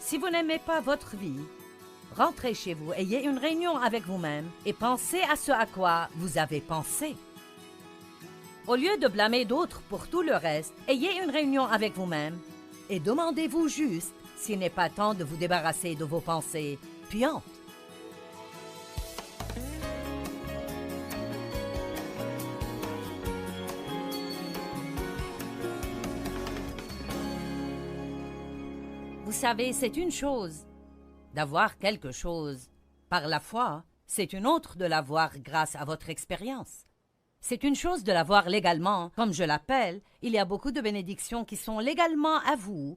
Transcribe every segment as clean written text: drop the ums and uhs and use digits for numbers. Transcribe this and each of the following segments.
Si vous n'aimez pas votre vie, rentrez chez vous, ayez une réunion avec vous-même et pensez à ce à quoi vous avez pensé. Au lieu de blâmer d'autres pour tout le reste, ayez une réunion avec vous-même et demandez-vous juste s'il n'est pas temps de vous débarrasser de vos pensées puantes. Vous savez, c'est une chose d'avoir quelque chose par la foi, c'est une autre de l'avoir grâce à votre expérience. C'est une chose de l'avoir légalement, comme je l'appelle, il y a beaucoup de bénédictions qui sont légalement à vous,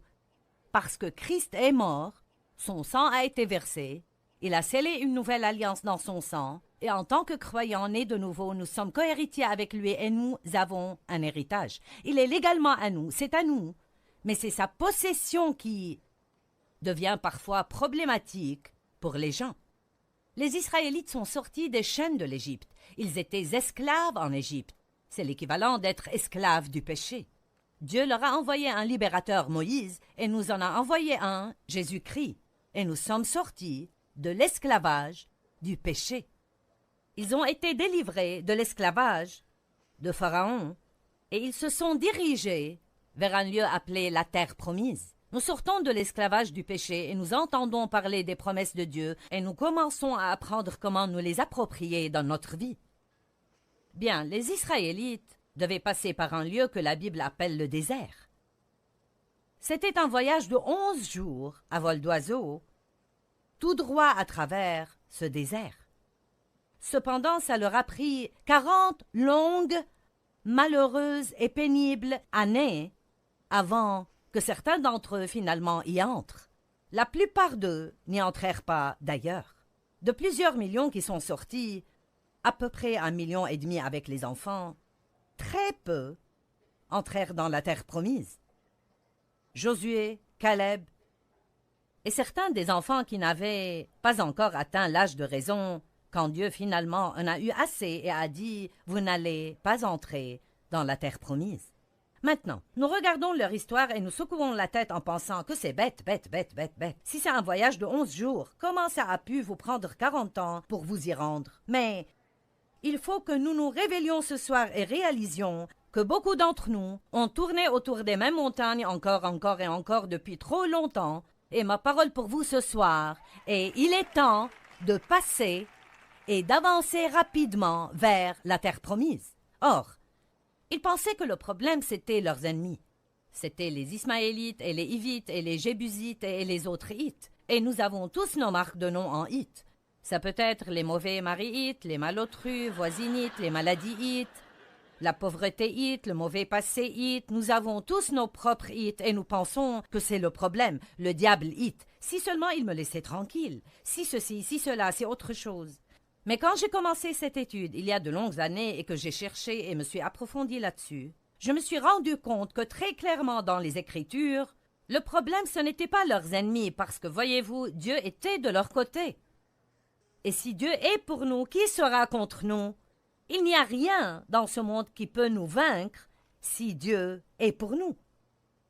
parce que Christ est mort, son sang a été versé, il a scellé une nouvelle alliance dans son sang, et en tant que croyants nés de nouveau, nous sommes cohéritiers avec lui et nous avons un héritage. Il est légalement à nous, c'est à nous, mais c'est sa possession qui devient parfois problématique pour les gens. Les Israélites sont sortis des chaînes de l'Égypte. Ils étaient esclaves en Égypte. C'est l'équivalent d'être esclaves du péché. Dieu leur a envoyé un libérateur, Moïse, et nous en a envoyé un, Jésus-Christ. Et nous sommes sortis de l'esclavage du péché. Ils ont été délivrés de l'esclavage de Pharaon, et ils se sont dirigés vers un lieu appelé la terre promise. Nous sortons de l'esclavage du péché et nous entendons parler des promesses de Dieu et nous commençons à apprendre comment nous les approprier dans notre vie. Bien, les Israélites devaient passer par un lieu que la Bible appelle le désert. C'était un voyage de 11 jours à vol d'oiseau, tout droit à travers ce désert. Cependant, ça leur a pris 40 longues, malheureuses et pénibles années avant que certains d'entre eux finalement y entrent. La plupart d'eux n'y entrèrent pas d'ailleurs. De plusieurs millions qui sont sortis, à peu près 1,5 million avec les enfants, très peu entrèrent dans la terre promise. Josué, Caleb et certains des enfants qui n'avaient pas encore atteint l'âge de raison, quand Dieu finalement en a eu assez et a dit « Vous n'allez pas entrer dans la terre promise ». Maintenant, nous regardons leur histoire et nous secouons la tête en pensant que c'est bête. Si c'est un voyage de 11 jours, comment ça a pu vous prendre 40 ans pour vous y rendre? Mais il faut que nous nous réveillions ce soir et réalisions que beaucoup d'entre nous ont tourné autour des mêmes montagnes encore et encore depuis trop longtemps. Et ma parole pour vous ce soir est il est temps de passer et d'avancer rapidement vers la terre promise. Or, ils pensaient que le problème, c'était leurs ennemis. C'étaient les Ismaélites et les Hivites et les Jébusites et les autres Hites. Et nous avons tous nos marques de nom en Hites. Ça peut être les mauvais maris Hites, les malotrus, voisinites, les maladies Hites, la pauvreté Hite, le mauvais passé Hite. Nous avons tous nos propres Hites et nous pensons que c'est le problème, le diable Hite. Si seulement il me laissait tranquille. Si ceci, si cela, c'est autre chose. Mais quand j'ai commencé cette étude, il y a de longues années, et que j'ai cherché et me suis approfondi là-dessus, je me suis rendu compte que très clairement dans les Écritures, le problème ce n'était pas leurs ennemis, parce que, voyez-vous, Dieu était de leur côté. Et si Dieu est pour nous, qui sera contre nous? Il n'y a rien dans ce monde qui peut nous vaincre si Dieu est pour nous.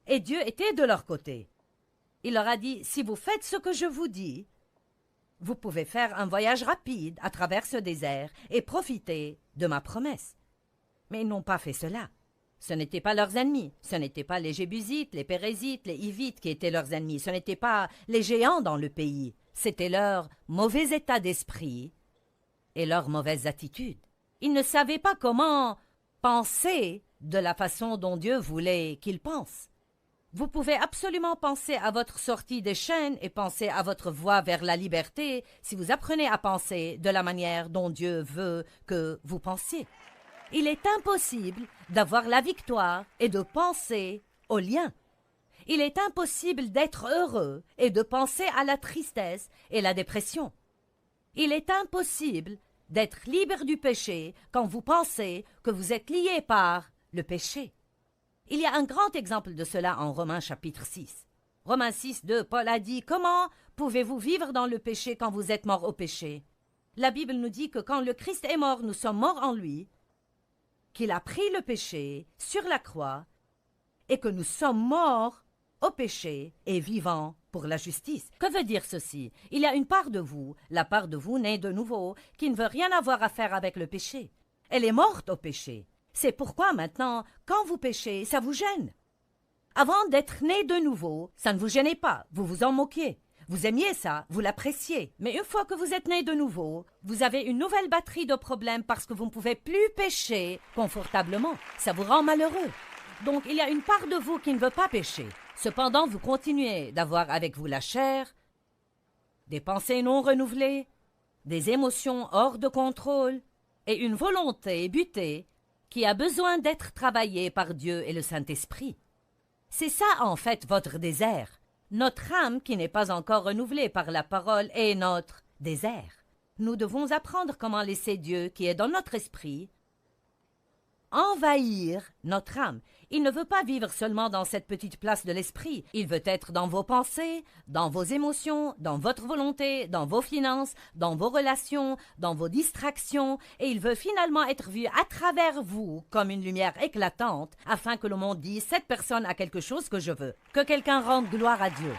Et Dieu était de leur côté. Il leur a dit, si vous faites ce que je vous dis, vous pouvez faire un voyage rapide à travers ce désert et profiter de ma promesse. Mais ils n'ont pas fait cela. Ce n'étaient pas leurs ennemis. Ce n'étaient pas les Jébusites, les Pérézites, les Hivites qui étaient leurs ennemis. Ce n'étaient pas les géants dans le pays. C'était leur mauvais état d'esprit et leur mauvaise attitude. Ils ne savaient pas comment penser de la façon dont Dieu voulait qu'ils pensent. Vous pouvez absolument penser à votre sortie des chaînes et penser à votre voie vers la liberté si vous apprenez à penser de la manière dont Dieu veut que vous pensiez. Il est impossible d'avoir la victoire et de penser au lien. Il est impossible d'être heureux et de penser à la tristesse et la dépression. Il est impossible d'être libre du péché quand vous pensez que vous êtes lié par le péché. Il y a un grand exemple de cela en Romains chapitre 6. Romains 6, 2, Paul a dit « Comment pouvez-vous vivre dans le péché quand vous êtes mort au péché ?» La Bible nous dit que quand le Christ est mort, nous sommes morts en lui, qu'il a pris le péché sur la croix et que nous sommes morts au péché et vivant pour la justice. Que veut dire ceci? Il y a une part de vous, la part de vous née de nouveau, qui ne veut rien avoir à faire avec le péché. Elle est morte au péché. C'est pourquoi maintenant, quand vous péchez, ça vous gêne. Avant d'être né de nouveau, ça ne vous gênait pas, vous vous en moquiez. Vous aimiez ça, vous l'appréciez. Mais une fois que vous êtes né de nouveau, vous avez une nouvelle batterie de problèmes parce que vous ne pouvez plus pécher confortablement. Ça vous rend malheureux. Donc il y a une part de vous qui ne veut pas pécher. Cependant, vous continuez d'avoir avec vous la chair, des pensées non renouvelées, des émotions hors de contrôle et une volonté butée qui a besoin d'être travaillée par Dieu et le Saint-Esprit. C'est ça en fait votre désert. Notre âme qui n'est pas encore renouvelée par la parole est notre désert. Nous devons apprendre comment laisser Dieu, qui est dans notre esprit, envahir notre âme. Il ne veut pas vivre seulement dans cette petite place de l'esprit. Il veut être dans vos pensées, dans vos émotions, dans votre volonté, dans vos finances, dans vos relations, dans vos distractions, et il veut finalement être vu à travers vous comme une lumière éclatante, afin que le monde dise « Cette personne a quelque chose que je veux ». Que quelqu'un rende gloire à Dieu.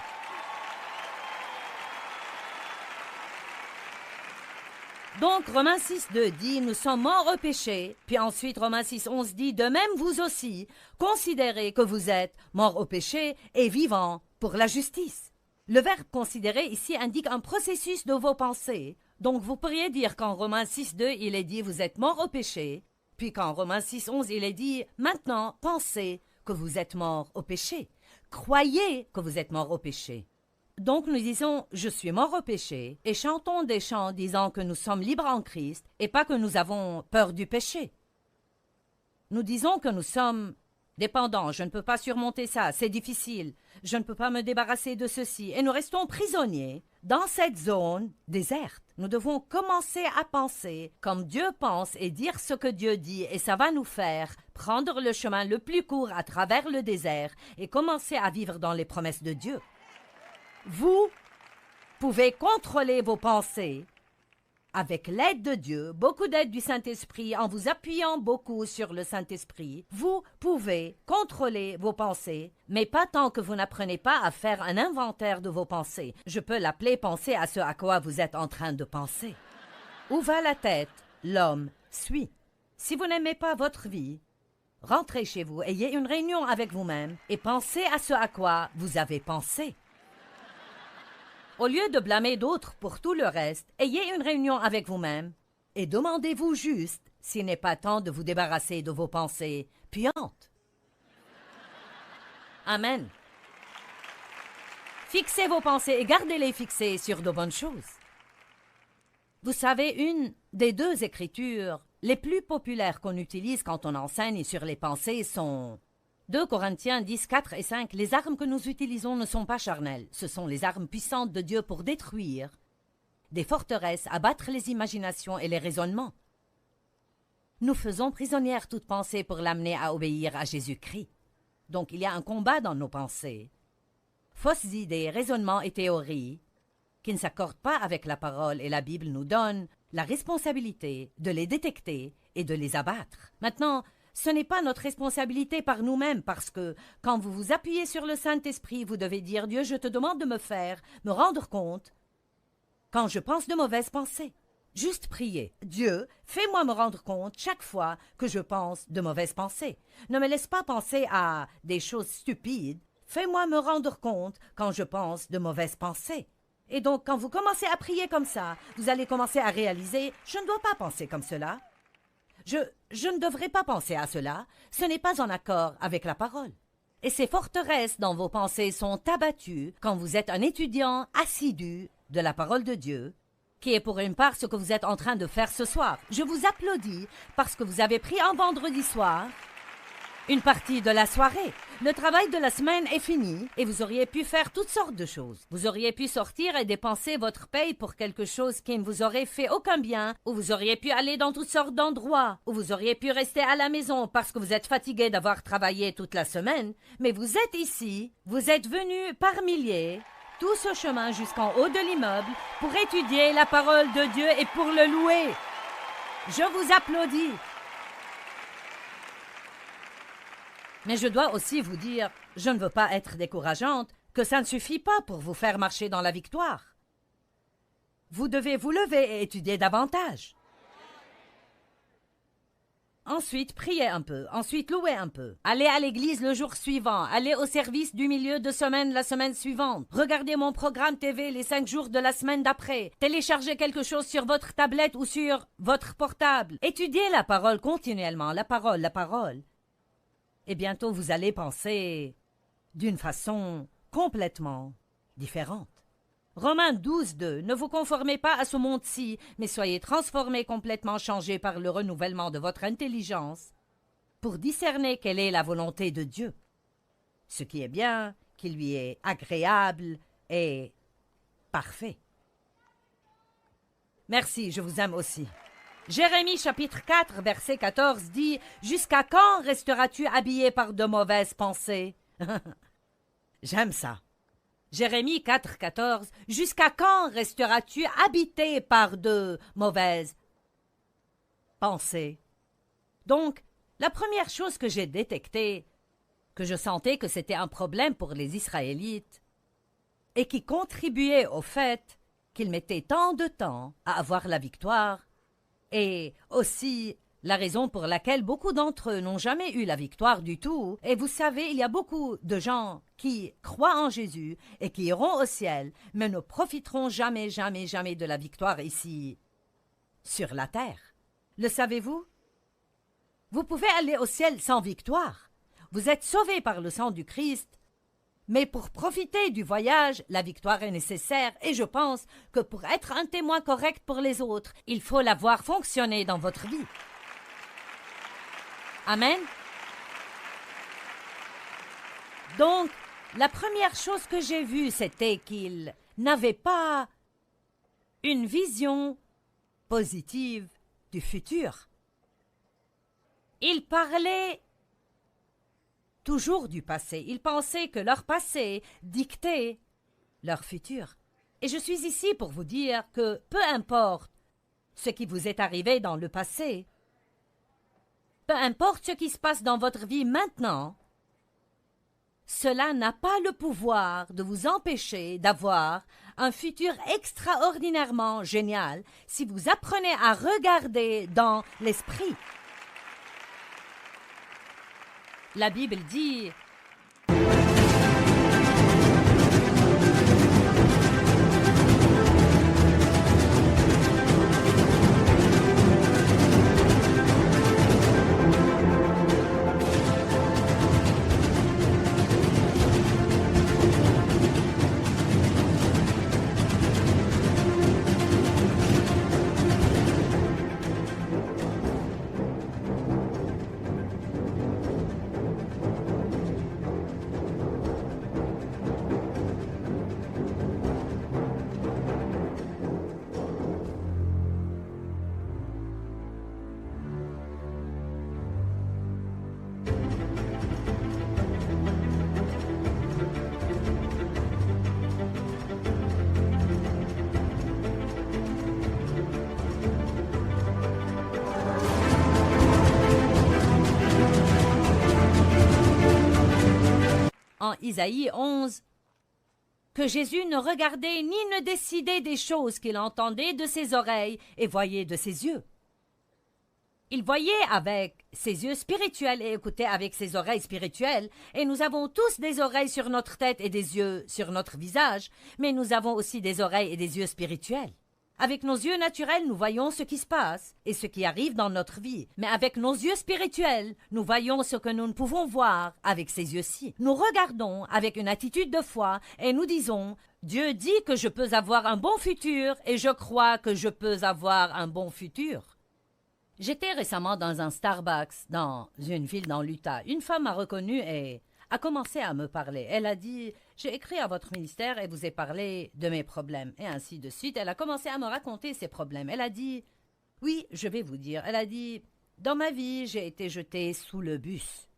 Donc, Romains 6,2 dit « Nous sommes morts au péché ». Puis ensuite, Romains 6,11 dit « De même, vous aussi, considérez que vous êtes morts au péché et vivants pour la justice ». Le verbe « considérer » ici indique un processus de vos pensées. Donc, vous pourriez dire qu'en Romains 6,2, il est dit « Vous êtes morts au péché ». Puis qu'en Romains 6,11, il est dit « Maintenant, pensez que vous êtes morts au péché. Croyez que vous êtes morts au péché. » Donc nous disons « Je suis mort au péché » et chantons des chants disant que nous sommes libres en Christ et pas que nous avons peur du péché. Nous disons que nous sommes dépendants, je ne peux pas surmonter ça, c'est difficile, je ne peux pas me débarrasser de ceci et nous restons prisonniers dans cette zone déserte. Nous devons commencer à penser comme Dieu pense et dire ce que Dieu dit et ça va nous faire prendre le chemin le plus court à travers le désert et commencer à vivre dans les promesses de Dieu. Vous pouvez contrôler vos pensées avec l'aide de Dieu, beaucoup d'aide du Saint-Esprit, en vous appuyant beaucoup sur le Saint-Esprit. Vous pouvez contrôler vos pensées, mais pas tant que vous n'apprenez pas à faire un inventaire de vos pensées. Je peux l'appeler penser à ce à quoi vous êtes en train de penser. Où va la tête, l'homme suit. Si vous n'aimez pas votre vie, rentrez chez vous, ayez une réunion avec vous-même et pensez à ce à quoi vous avez pensé. Au lieu de blâmer d'autres pour tout le reste, ayez une réunion avec vous-même et demandez-vous juste s'il n'est pas temps de vous débarrasser de vos pensées puantes. Amen. Fixez vos pensées et gardez-les fixées sur de bonnes choses. Vous savez, une des deux écritures les plus populaires qu'on utilise quand on enseigne sur les pensées sont 2 Corinthiens 10, 4 et 5, les armes que nous utilisons ne sont pas charnelles. Ce sont les armes puissantes de Dieu pour détruire des forteresses, abattre les imaginations et les raisonnements. Nous faisons prisonnière toute pensée pour l'amener à obéir à Jésus-Christ. Donc il y a un combat dans nos pensées. Fausses idées, raisonnements et théories qui ne s'accordent pas avec la parole et la Bible nous donnent la responsabilité de les détecter et de les abattre. Maintenant, ce n'est pas notre responsabilité par nous-mêmes parce que quand vous vous appuyez sur le Saint-Esprit, vous devez dire « Dieu, je te demande de me rendre compte quand je pense de mauvaises pensées. » Juste prier « Dieu, fais-moi me rendre compte chaque fois que je pense de mauvaises pensées. Ne me laisse pas penser à des choses stupides. Fais-moi me rendre compte quand je pense de mauvaises pensées. » Et donc, quand vous commencez à prier comme ça, vous allez commencer à réaliser « Je ne dois pas penser comme cela. » Je ne devrais pas penser à cela, ce n'est pas en accord avec la parole. Et ces forteresses dans vos pensées sont abattues quand vous êtes un étudiant assidu de la parole de Dieu, qui est pour une part ce que vous êtes en train de faire ce soir. Je vous applaudis parce que vous avez pris un vendredi soir une partie de la soirée. Le travail de la semaine est fini et vous auriez pu faire toutes sortes de choses. Vous auriez pu sortir et dépenser votre paye pour quelque chose qui ne vous aurait fait aucun bien, ou vous auriez pu aller dans toutes sortes d'endroits, ou vous auriez pu rester à la maison parce que vous êtes fatigué d'avoir travaillé toute la semaine, mais vous êtes ici, vous êtes venus par milliers, tout ce chemin jusqu'en haut de l'immeuble pour étudier la parole de Dieu et pour le louer. Je vous applaudis. Mais je dois aussi vous dire, je ne veux pas être décourageante, que ça ne suffit pas pour vous faire marcher dans la victoire. Vous devez vous lever et étudier davantage. Ensuite, priez un peu. Ensuite, louez un peu. Allez à l'église le jour suivant. Allez au service du milieu de semaine la semaine suivante. Regardez mon programme TV les 5 jours de la semaine d'après. Téléchargez quelque chose sur votre tablette ou sur votre portable. Étudiez la parole continuellement. La parole. Et bientôt, vous allez penser d'une façon complètement différente. Romains 12:2. Ne vous conformez pas à ce monde-ci, mais soyez transformés, complètement changés par le renouvellement de votre intelligence, pour discerner quelle est la volonté de Dieu, ce qui est bien, qui lui est agréable et parfait. Merci, je vous aime aussi. Jérémie chapitre 4, verset 14 dit « Jusqu'à quand resteras-tu habillé par de mauvaises pensées ?» J'aime ça. Jérémie 4, 14 « Jusqu'à quand resteras-tu habité par de mauvaises pensées ?» Donc, la première chose que j'ai détectée, que je sentais que c'était un problème pour les Israélites, et qui contribuait au fait qu'ils mettaient tant de temps à avoir la victoire, et aussi la raison pour laquelle beaucoup d'entre eux n'ont jamais eu la victoire du tout. Et vous savez, il y a beaucoup de gens qui croient en Jésus et qui iront au ciel, mais ne profiteront jamais de la victoire ici, sur la terre. Le savez-vous? Vous pouvez aller au ciel sans victoire. Vous êtes sauvés par le sang du Christ, mais pour profiter du voyage, la victoire est nécessaire et je pense que pour être un témoin correct pour les autres, il faut la voir fonctionner dans votre vie. Amen. Donc, la première chose que j'ai vue, c'était qu'ils n'avaient pas une vision positive du futur. Ils parlaient toujours du passé. Ils pensaient que leur passé dictait leur futur. Et je suis ici pour vous dire que peu importe ce qui vous est arrivé dans le passé, peu importe ce qui se passe dans votre vie maintenant, cela n'a pas le pouvoir de vous empêcher d'avoir un futur extraordinairement génial si vous apprenez à regarder dans l'esprit. La Bible dit en Isaïe 11 que Jésus ne regardait ni ne décidait des choses qu'il entendait de ses oreilles et voyait de ses yeux. Il voyait avec ses yeux spirituels et écoutait avec ses oreilles spirituelles, et nous avons tous des oreilles sur notre tête et des yeux sur notre visage, mais nous avons aussi des oreilles et des yeux spirituels. Avec nos yeux naturels, nous voyons ce qui se passe et ce qui arrive dans notre vie. Mais avec nos yeux spirituels, nous voyons ce que nous ne pouvons voir avec ces yeux-ci. Nous regardons avec une attitude de foi et nous disons « Dieu dit que je peux avoir un bon futur et je crois que je peux avoir un bon futur. » J'étais récemment dans un Starbucks dans une ville dans l'Utah. Une femme m'a reconnue et a commencé à me parler. Elle a dit « J'ai écrit à votre ministère et vous ai parlé de mes problèmes. » Et ainsi de suite. Elle a commencé à me raconter ses problèmes. Elle a dit « Oui, je vais vous dire. » Elle a dit « Dans ma vie, j'ai été jetée sous le bus. »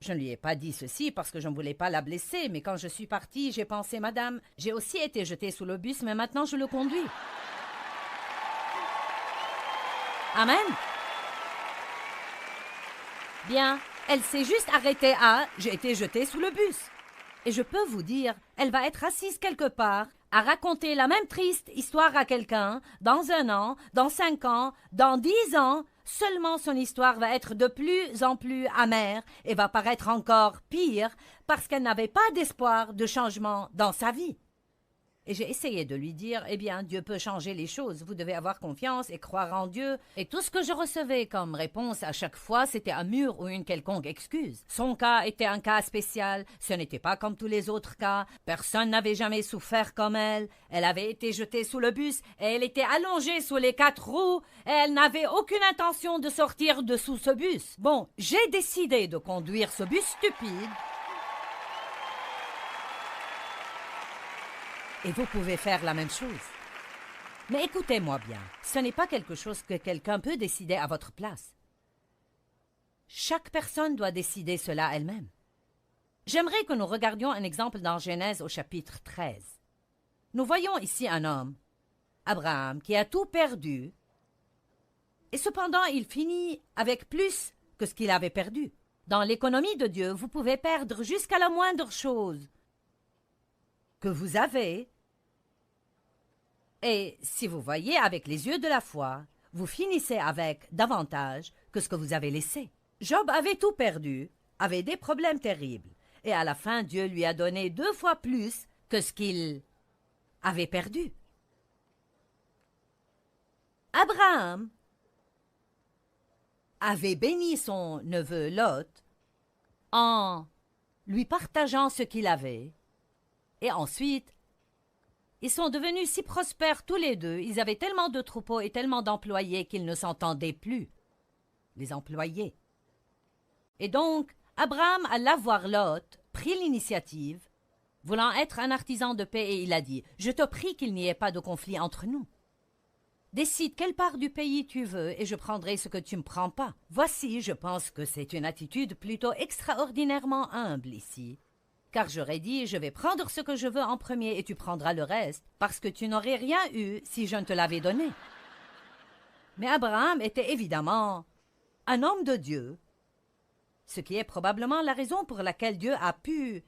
Je ne lui ai pas dit ceci parce que je ne voulais pas la blesser, mais quand je suis partie, j'ai pensé « Madame, j'ai aussi été jetée sous le bus, mais maintenant je le conduis. » Amen. Bien. Elle s'est juste arrêtée à « j'ai été jetée sous le bus ». Et je peux vous dire, elle va être assise quelque part à raconter la même triste histoire à quelqu'un dans 1 an, dans 5 ans, dans 10 ans. Seulement son histoire va être de plus en plus amère et va paraître encore pire parce qu'elle n'avait pas d'espoir de changement dans sa vie. Et j'ai essayé de lui dire, eh bien, Dieu peut changer les choses, vous devez avoir confiance et croire en Dieu. Et tout ce que je recevais comme réponse à chaque fois, c'était un mur ou une quelconque excuse. Son cas était un cas spécial, ce n'était pas comme tous les autres cas, personne n'avait jamais souffert comme elle avait été jetée sous le bus, et elle était allongée sous les 4 roues, et elle n'avait aucune intention de sortir de sous ce bus. Bon, j'ai décidé de conduire ce bus stupide. Et vous pouvez faire la même chose. Mais écoutez-moi bien, ce n'est pas quelque chose que quelqu'un peut décider à votre place. Chaque personne doit décider cela elle-même. J'aimerais que nous regardions un exemple dans Genèse au chapitre 13. Nous voyons ici un homme, Abraham, qui a tout perdu, et cependant il finit avec plus que ce qu'il avait perdu. Dans l'économie de Dieu, vous pouvez perdre jusqu'à la moindre chose que vous avez, et si vous voyez avec les yeux de la foi, vous finissez avec davantage que ce que vous avez laissé. Job avait tout perdu, avait des problèmes terribles, et à la fin Dieu lui a donné 2 fois plus que ce qu'il avait perdu. Abraham avait béni son neveu Lot en lui partageant ce qu'il avait. Et ensuite, ils sont devenus si prospères tous les deux, ils avaient tellement de troupeaux et tellement d'employés qu'ils ne s'entendaient plus, les employés. Et donc, Abraham alla voir Lot, prit l'initiative, voulant être un artisan de paix, et il a dit « Je te prie qu'il n'y ait pas de conflit entre nous. Décide quelle part du pays tu veux et je prendrai ce que tu ne me prends pas. » Voici, je pense que c'est une attitude plutôt extraordinairement humble ici. Car j'aurais dit, je vais prendre ce que je veux en premier et tu prendras le reste, parce que tu n'aurais rien eu si je ne te l'avais donné. Mais Abraham était évidemment un homme de Dieu, ce qui est probablement la raison pour laquelle Dieu a pu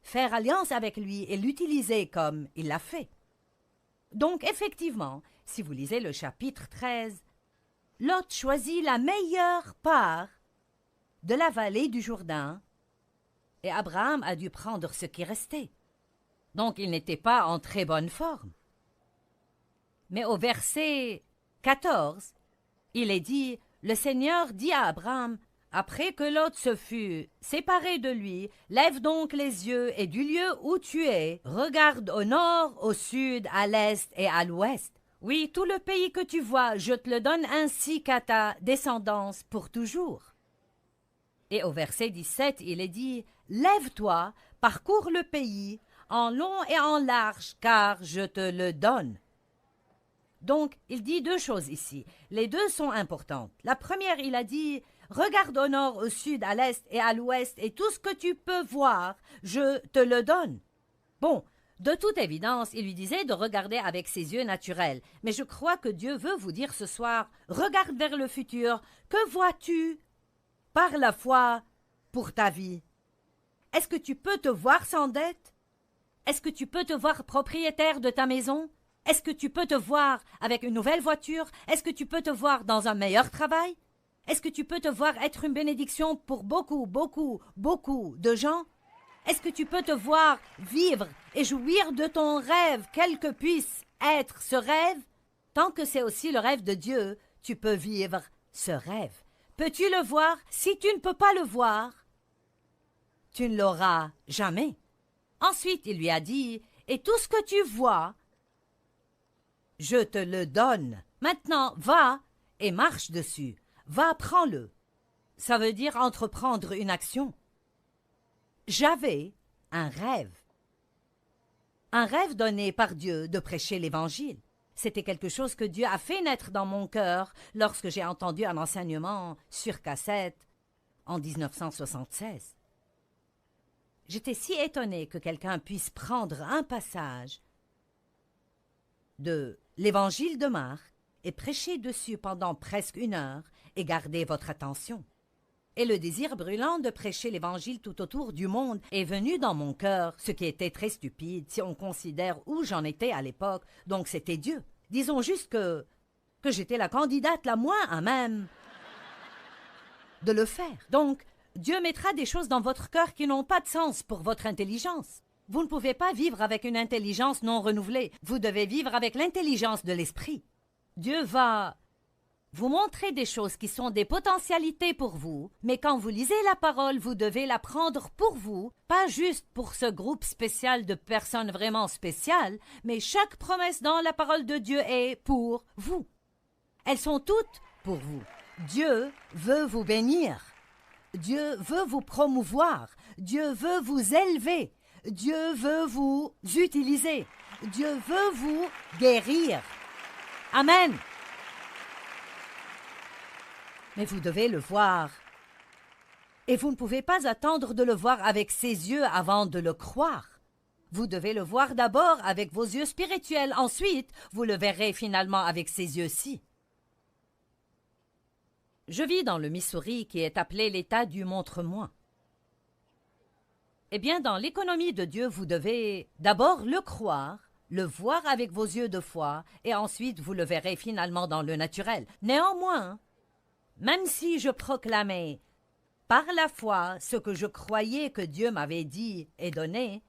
faire alliance avec lui et l'utiliser comme il l'a fait. Donc effectivement, si vous lisez le chapitre 13, Lot choisit la meilleure part de la vallée du Jourdain, et Abraham a dû prendre ce qui restait. Donc il n'était pas en très bonne forme. Mais au verset 14, il est dit, « Le Seigneur dit à Abraham, après que Lot se fut séparé de lui, lève donc les yeux et du lieu où tu es, regarde au nord, au sud, à l'est et à l'ouest. Oui, tout le pays que tu vois, je te le donne ainsi qu'à ta descendance pour toujours. » Et au verset 17, il est dit, « Lève-toi, parcours le pays, en long et en large, car je te le donne. » Donc, il dit 2 choses ici. Les 2 sont importantes. La première, il a dit, « Regarde au nord, au sud, à l'est et à l'ouest, et tout ce que tu peux voir, je te le donne. » Bon, de toute évidence, il lui disait de regarder avec ses yeux naturels. Mais je crois que Dieu veut vous dire ce soir, « Regarde vers le futur. Que vois-tu par la foi pour ta vie? Est-ce que tu peux te voir sans dette? Est-ce que tu peux te voir propriétaire de ta maison? Est-ce que tu peux te voir avec une nouvelle voiture? Est-ce que tu peux te voir dans un meilleur travail? Est-ce que tu peux te voir être une bénédiction pour beaucoup, beaucoup, beaucoup de gens? Est-ce que tu peux te voir vivre et jouir de ton rêve, quel que puisse être ce rêve? Tant que c'est aussi le rêve de Dieu, tu peux vivre ce rêve. Peux-tu le voir? Si tu ne peux pas le voir, tu ne l'auras jamais. Ensuite, il lui a dit, « Et tout ce que tu vois, je te le donne. Maintenant, va et marche dessus. Va, prends-le. » Ça veut dire entreprendre une action. J'avais un rêve donné par Dieu de prêcher l'Évangile. C'était quelque chose que Dieu a fait naître dans mon cœur lorsque j'ai entendu un enseignement sur cassette en 1976. J'étais si étonnée que quelqu'un puisse prendre un passage de l'Évangile de Marc et prêcher dessus pendant presque 1 heure et garder votre attention. Et le désir brûlant de prêcher l'Évangile tout autour du monde est venu dans mon cœur, ce qui était très stupide si on considère où j'en étais à l'époque. Donc c'était Dieu. Disons juste que j'étais la candidate la moins à même de le faire. Donc, Dieu mettra des choses dans votre cœur qui n'ont pas de sens pour votre intelligence. Vous ne pouvez pas vivre avec une intelligence non renouvelée. Vous devez vivre avec l'intelligence de l'esprit. Dieu va vous montrer des choses qui sont des potentialités pour vous, mais quand vous lisez la parole, vous devez la prendre pour vous, pas juste pour ce groupe spécial de personnes vraiment spéciales, mais chaque promesse dans la parole de Dieu est pour vous. Elles sont toutes pour vous. Dieu veut vous bénir. Dieu veut vous promouvoir. Dieu veut vous élever. Dieu veut vous utiliser. Dieu veut vous guérir. Amen. Mais vous devez le voir. Et vous ne pouvez pas attendre de le voir avec ses yeux avant de le croire. Vous devez le voir d'abord avec vos yeux spirituels. Ensuite, vous le verrez finalement avec ses yeux-ci. Je vis dans le Missouri qui est appelé l'État du montre-moi. Eh bien, dans l'économie de Dieu, vous devez d'abord le croire, le voir avec vos yeux de foi, et ensuite vous le verrez finalement dans le naturel. Néanmoins, même si je proclamais par la foi ce que je croyais que Dieu m'avait dit et donné,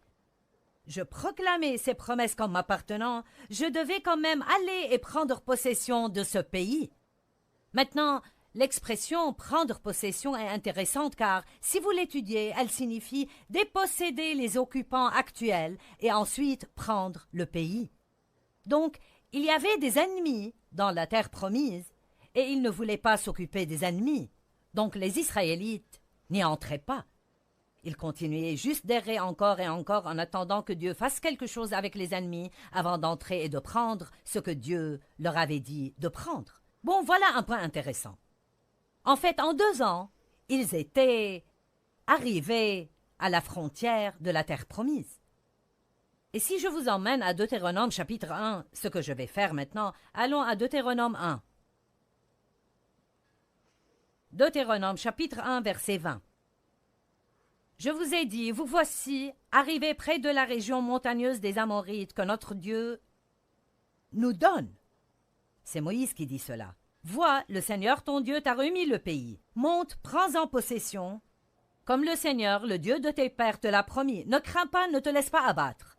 je proclamais ces promesses comme m'appartenant, je devais quand même aller et prendre possession de ce pays. Maintenant, l'expression « prendre possession » est intéressante car, si vous l'étudiez, elle signifie déposséder les occupants actuels et ensuite prendre le pays. Donc, il y avait des ennemis dans la terre promise et ils ne voulaient pas s'occuper des ennemis. Donc les Israélites n'y entraient pas. Ils continuaient juste d'errer encore et encore en attendant que Dieu fasse quelque chose avec les ennemis avant d'entrer et de prendre ce que Dieu leur avait dit de prendre. Bon, voilà un point intéressant. En fait, en 2 ans, ils étaient arrivés à la frontière de la terre promise. Et si je vous emmène à Deutéronome chapitre 1, ce que je vais faire maintenant, allons à Deutéronome 1. Deutéronome chapitre 1, verset 20. Je vous ai dit, vous voici, arrivés près de la région montagneuse des Amorites que notre Dieu nous donne. C'est Moïse qui dit cela. Vois, le Seigneur ton Dieu t'a remis le pays. Monte, prends-en possession. Comme le Seigneur, le Dieu de tes pères, te l'a promis. Ne crains pas, ne te laisse pas abattre.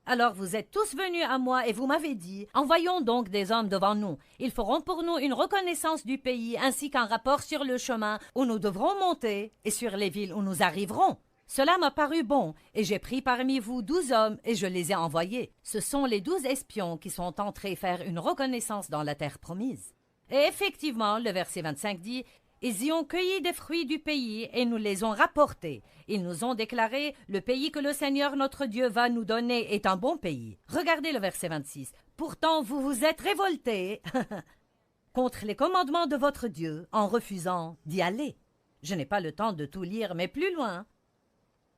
Alors vous êtes tous venus à moi et vous m'avez dit, envoyons donc des hommes devant nous. Ils feront pour nous une reconnaissance du pays ainsi qu'un rapport sur le chemin où nous devrons monter et sur les villes où nous arriverons. Cela m'a paru bon, et j'ai pris parmi vous 12 hommes et je les ai envoyés. Ce sont les 12 espions qui sont entrés faire une reconnaissance dans la terre promise. Et effectivement, le verset 25 dit, ils y ont cueilli des fruits du pays et nous les ont rapportés. Ils nous ont déclaré, le pays que le Seigneur notre Dieu va nous donner est un bon pays. Regardez le verset 26. Pourtant, vous vous êtes révoltés contre les commandements de votre Dieu en refusant d'y aller. Je n'ai pas le temps de tout lire, mais plus loin.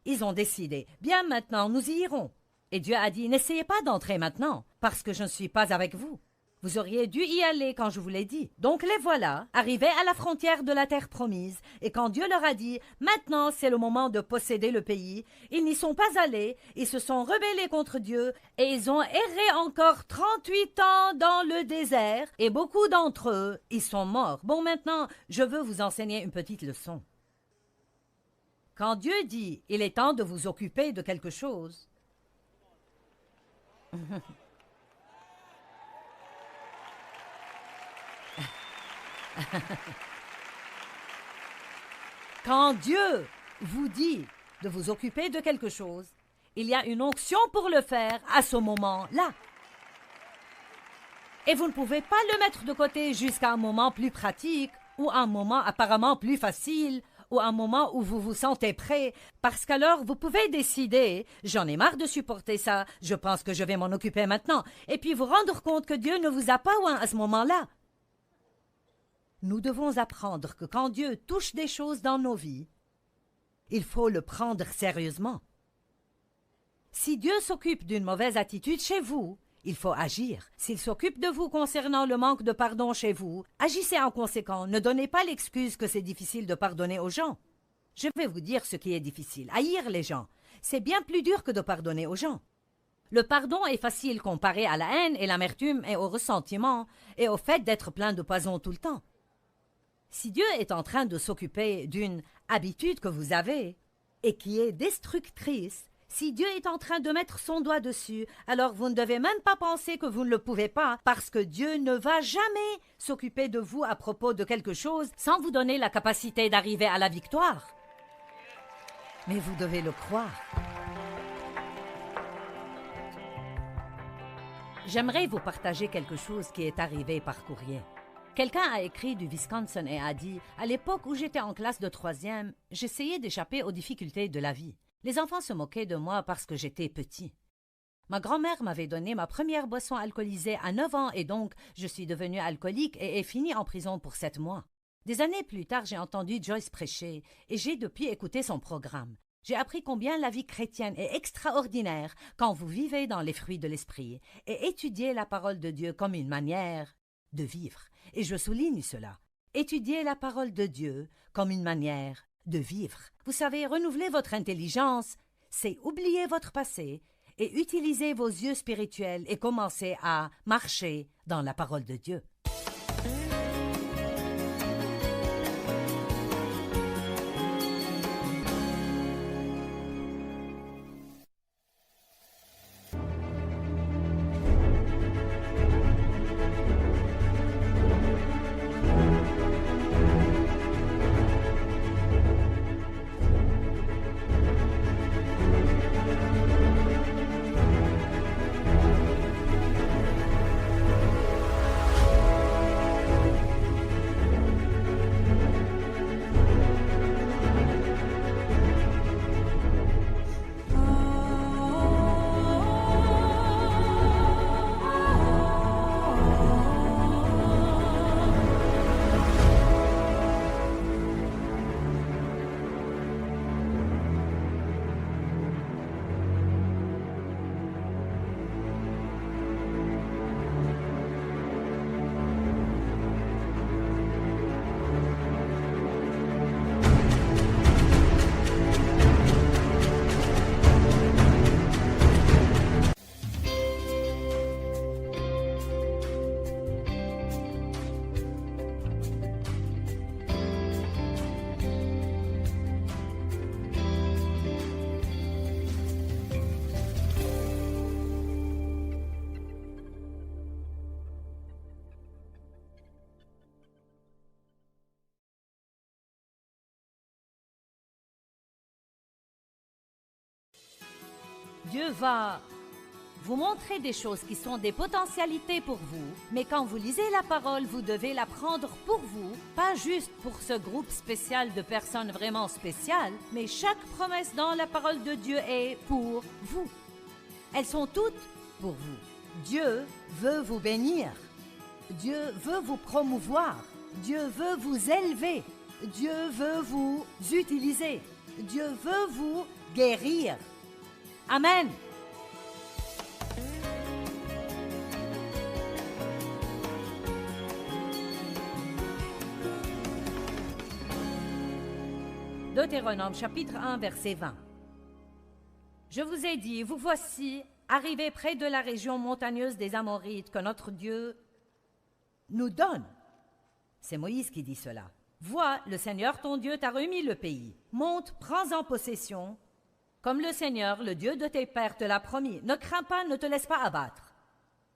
Ils ont décidé, bien maintenant, nous y irons. Et Dieu a dit, n'essayez pas d'entrer maintenant, parce que je ne suis pas avec vous. Vous auriez dû y aller quand je vous l'ai dit. Donc les voilà, arrivés à la frontière de la terre promise, et quand Dieu leur a dit « Maintenant, c'est le moment de posséder le pays », ils n'y sont pas allés, ils se sont rebellés contre Dieu, et ils ont erré encore 38 ans dans le désert, et beaucoup d'entre eux, ils sont morts. Bon, maintenant, je veux vous enseigner une petite leçon. Quand Dieu dit « Il est temps de vous occuper de quelque chose », quand Dieu vous dit de vous occuper de quelque chose, il y a une onction pour le faire à ce moment-là. Et vous ne pouvez pas le mettre de côté jusqu'à un moment plus pratique ou un moment apparemment plus facile ou un moment où vous vous sentez prêt, parce qu'alors vous pouvez décider « J'en ai marre de supporter ça, je pense que je vais m'en occuper maintenant » et puis vous rendre compte que Dieu ne vous a pas oint à ce moment-là. Nous devons apprendre que quand Dieu touche des choses dans nos vies, il faut le prendre sérieusement. Si Dieu s'occupe d'une mauvaise attitude chez vous, Il faut agir. S'il s'occupe de vous concernant le manque de pardon chez vous, agissez en conséquent. Ne donnez pas l'excuse que c'est difficile de pardonner aux gens. Je vais vous dire ce qui est difficile. Haïr les gens. C'est bien plus dur que de pardonner aux gens. Le pardon est facile comparé à la haine et l'amertume et au ressentiment et au fait d'être plein de poison tout le temps. Si Dieu est en train de s'occuper d'une habitude que vous avez et qui est destructrice, si Dieu est en train de mettre son doigt dessus, alors vous ne devez même pas penser que vous ne le pouvez pas, parce que Dieu ne va jamais s'occuper de vous à propos de quelque chose sans vous donner la capacité d'arriver à la victoire. Mais vous devez le croire. J'aimerais vous partager quelque chose qui est arrivé par courrier. Quelqu'un a écrit du Wisconsin et a dit « À l'époque où j'étais en classe de 3e, j'essayais d'échapper aux difficultés de la vie. Les enfants se moquaient de moi parce que j'étais petit. Ma grand-mère m'avait donné ma première boisson alcoolisée à 9 ans et donc je suis devenue alcoolique et ai fini en prison pour 7 mois. Des années plus tard, j'ai entendu Joyce prêcher et j'ai depuis écouté son programme. J'ai appris combien la vie chrétienne est extraordinaire quand vous vivez dans les fruits de l'esprit et étudiez la parole de Dieu comme une manière de vivre. Et je souligne cela. Étudiez la parole de Dieu comme une manière de vivre. Vous savez, renouveler votre intelligence, c'est oublier votre passé et utiliser vos yeux spirituels et commencer à marcher dans la parole de Dieu. Dieu va vous montrer des choses qui sont des potentialités pour vous, mais quand vous lisez la parole, vous devez la prendre pour vous, pas juste pour ce groupe spécial de personnes vraiment spéciales, mais chaque promesse dans la parole de Dieu est pour vous. Elles sont toutes pour vous. Dieu veut vous bénir. Dieu veut vous promouvoir. Dieu veut vous élever. Dieu veut vous utiliser. Dieu veut vous guérir. Amen. Deutéronome chapitre 1 verset 20. Je vous ai dit, vous voici arrivés près de la région montagneuse des Amorites que notre Dieu nous donne. C'est Moïse qui dit cela. Vois, le Seigneur ton Dieu t'a remis le pays. Monte, prends-en possession. Comme le Seigneur, le Dieu de tes pères, te l'a promis, ne crains pas, ne te laisse pas abattre.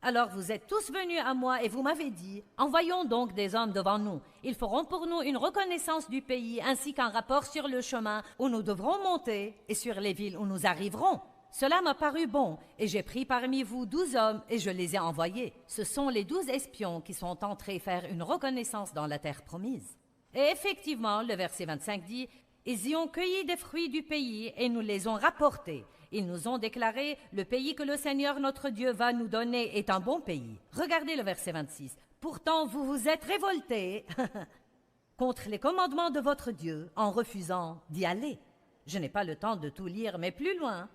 Alors vous êtes tous venus à moi et vous m'avez dit, envoyons donc des hommes devant nous. Ils feront pour nous une reconnaissance du pays ainsi qu'un rapport sur le chemin où nous devrons monter et sur les villes où nous arriverons. Cela m'a paru bon et j'ai pris parmi vous 12 hommes et je les ai envoyés. Ce sont les 12 espions qui sont entrés faire une reconnaissance dans la terre promise. Et effectivement, le verset 25 dit, ils y ont cueilli des fruits du pays et nous les ont rapportés. Ils nous ont déclaré, le pays que le Seigneur notre Dieu va nous donner est un bon pays. Regardez le verset 26. Pourtant, vous vous êtes révoltés contre les commandements de votre Dieu en refusant d'y aller. Je n'ai pas le temps de tout lire, mais plus loin.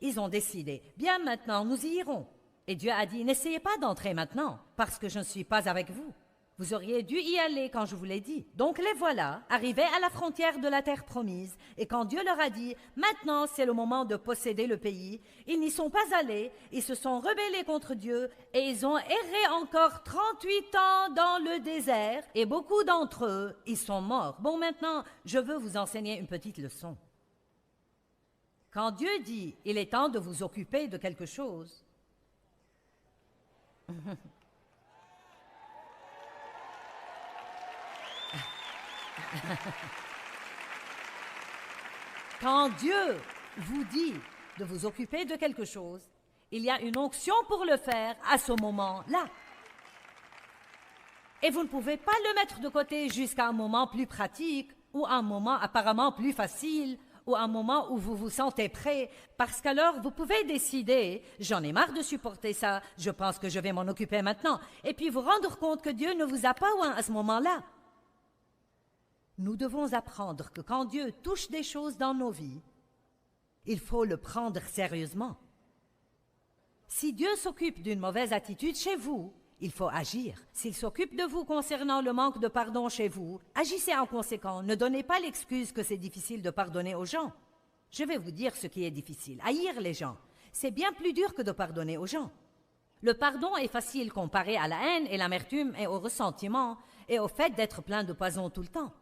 Ils ont décidé, bien maintenant, nous y irons. Et Dieu a dit, n'essayez pas d'entrer maintenant, parce que je ne suis pas avec vous. Vous auriez dû y aller quand je vous l'ai dit. Donc les voilà, arrivés à la frontière de la terre promise, et quand Dieu leur a dit, maintenant c'est le moment de posséder le pays, ils n'y sont pas allés, ils se sont rebellés contre Dieu, et ils ont erré encore 38 ans dans le désert, et beaucoup d'entre eux, ils sont morts. Bon, maintenant, je veux vous enseigner une petite leçon. Quand Dieu dit, il est temps de vous occuper de quelque chose, quand Dieu vous dit de vous occuper de quelque chose, il y a une onction pour le faire à ce moment-là. Et vous ne pouvez pas le mettre de côté jusqu'à un moment plus pratique ou un moment apparemment plus facile ou un moment où vous vous sentez prêt, parce qu'alors vous pouvez décider, j'en ai marre de supporter ça, je pense que je vais m'en occuper maintenant, et puis vous rendre compte que Dieu ne vous a pas oint à ce moment-là. Nous devons apprendre que quand Dieu touche des choses dans nos vies, il faut le prendre sérieusement. Si Dieu s'occupe d'une mauvaise attitude chez vous, il faut agir. S'il s'occupe de vous concernant le manque de pardon chez vous, agissez en conséquent. Ne donnez pas l'excuse que c'est difficile de pardonner aux gens. Je vais vous dire ce qui est difficile. Haïr les gens, c'est bien plus dur que de pardonner aux gens. Le pardon est facile comparé à la haine et l'amertume et au ressentiment et au fait d'être plein de poison tout le temps.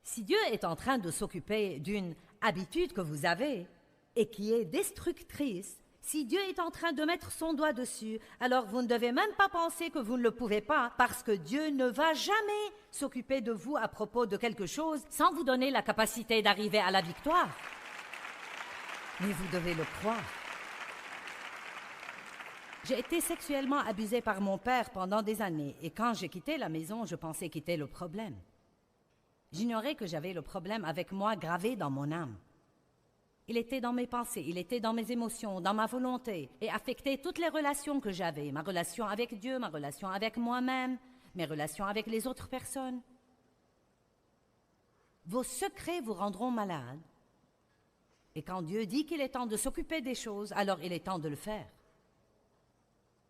Si Dieu est en train de s'occuper d'une habitude que vous avez et qui est destructrice, si Dieu est en train de mettre son doigt dessus, alors vous ne devez même pas penser que vous ne le pouvez pas, parce que Dieu ne va jamais s'occuper de vous à propos de quelque chose sans vous donner la capacité d'arriver à la victoire. Mais vous devez le croire. J'ai été sexuellement abusée par mon père pendant des années, et quand j'ai quitté la maison, je pensais quitter le problème. J'ignorais que j'avais le problème avec moi gravé dans mon âme. Il était dans mes pensées, il était dans mes émotions, dans ma volonté, et affectait toutes les relations que j'avais, ma relation avec Dieu, ma relation avec moi-même, mes relations avec les autres personnes. Vos secrets vous rendront malade. Et quand Dieu dit qu'il est temps de s'occuper des choses, alors il est temps de le faire.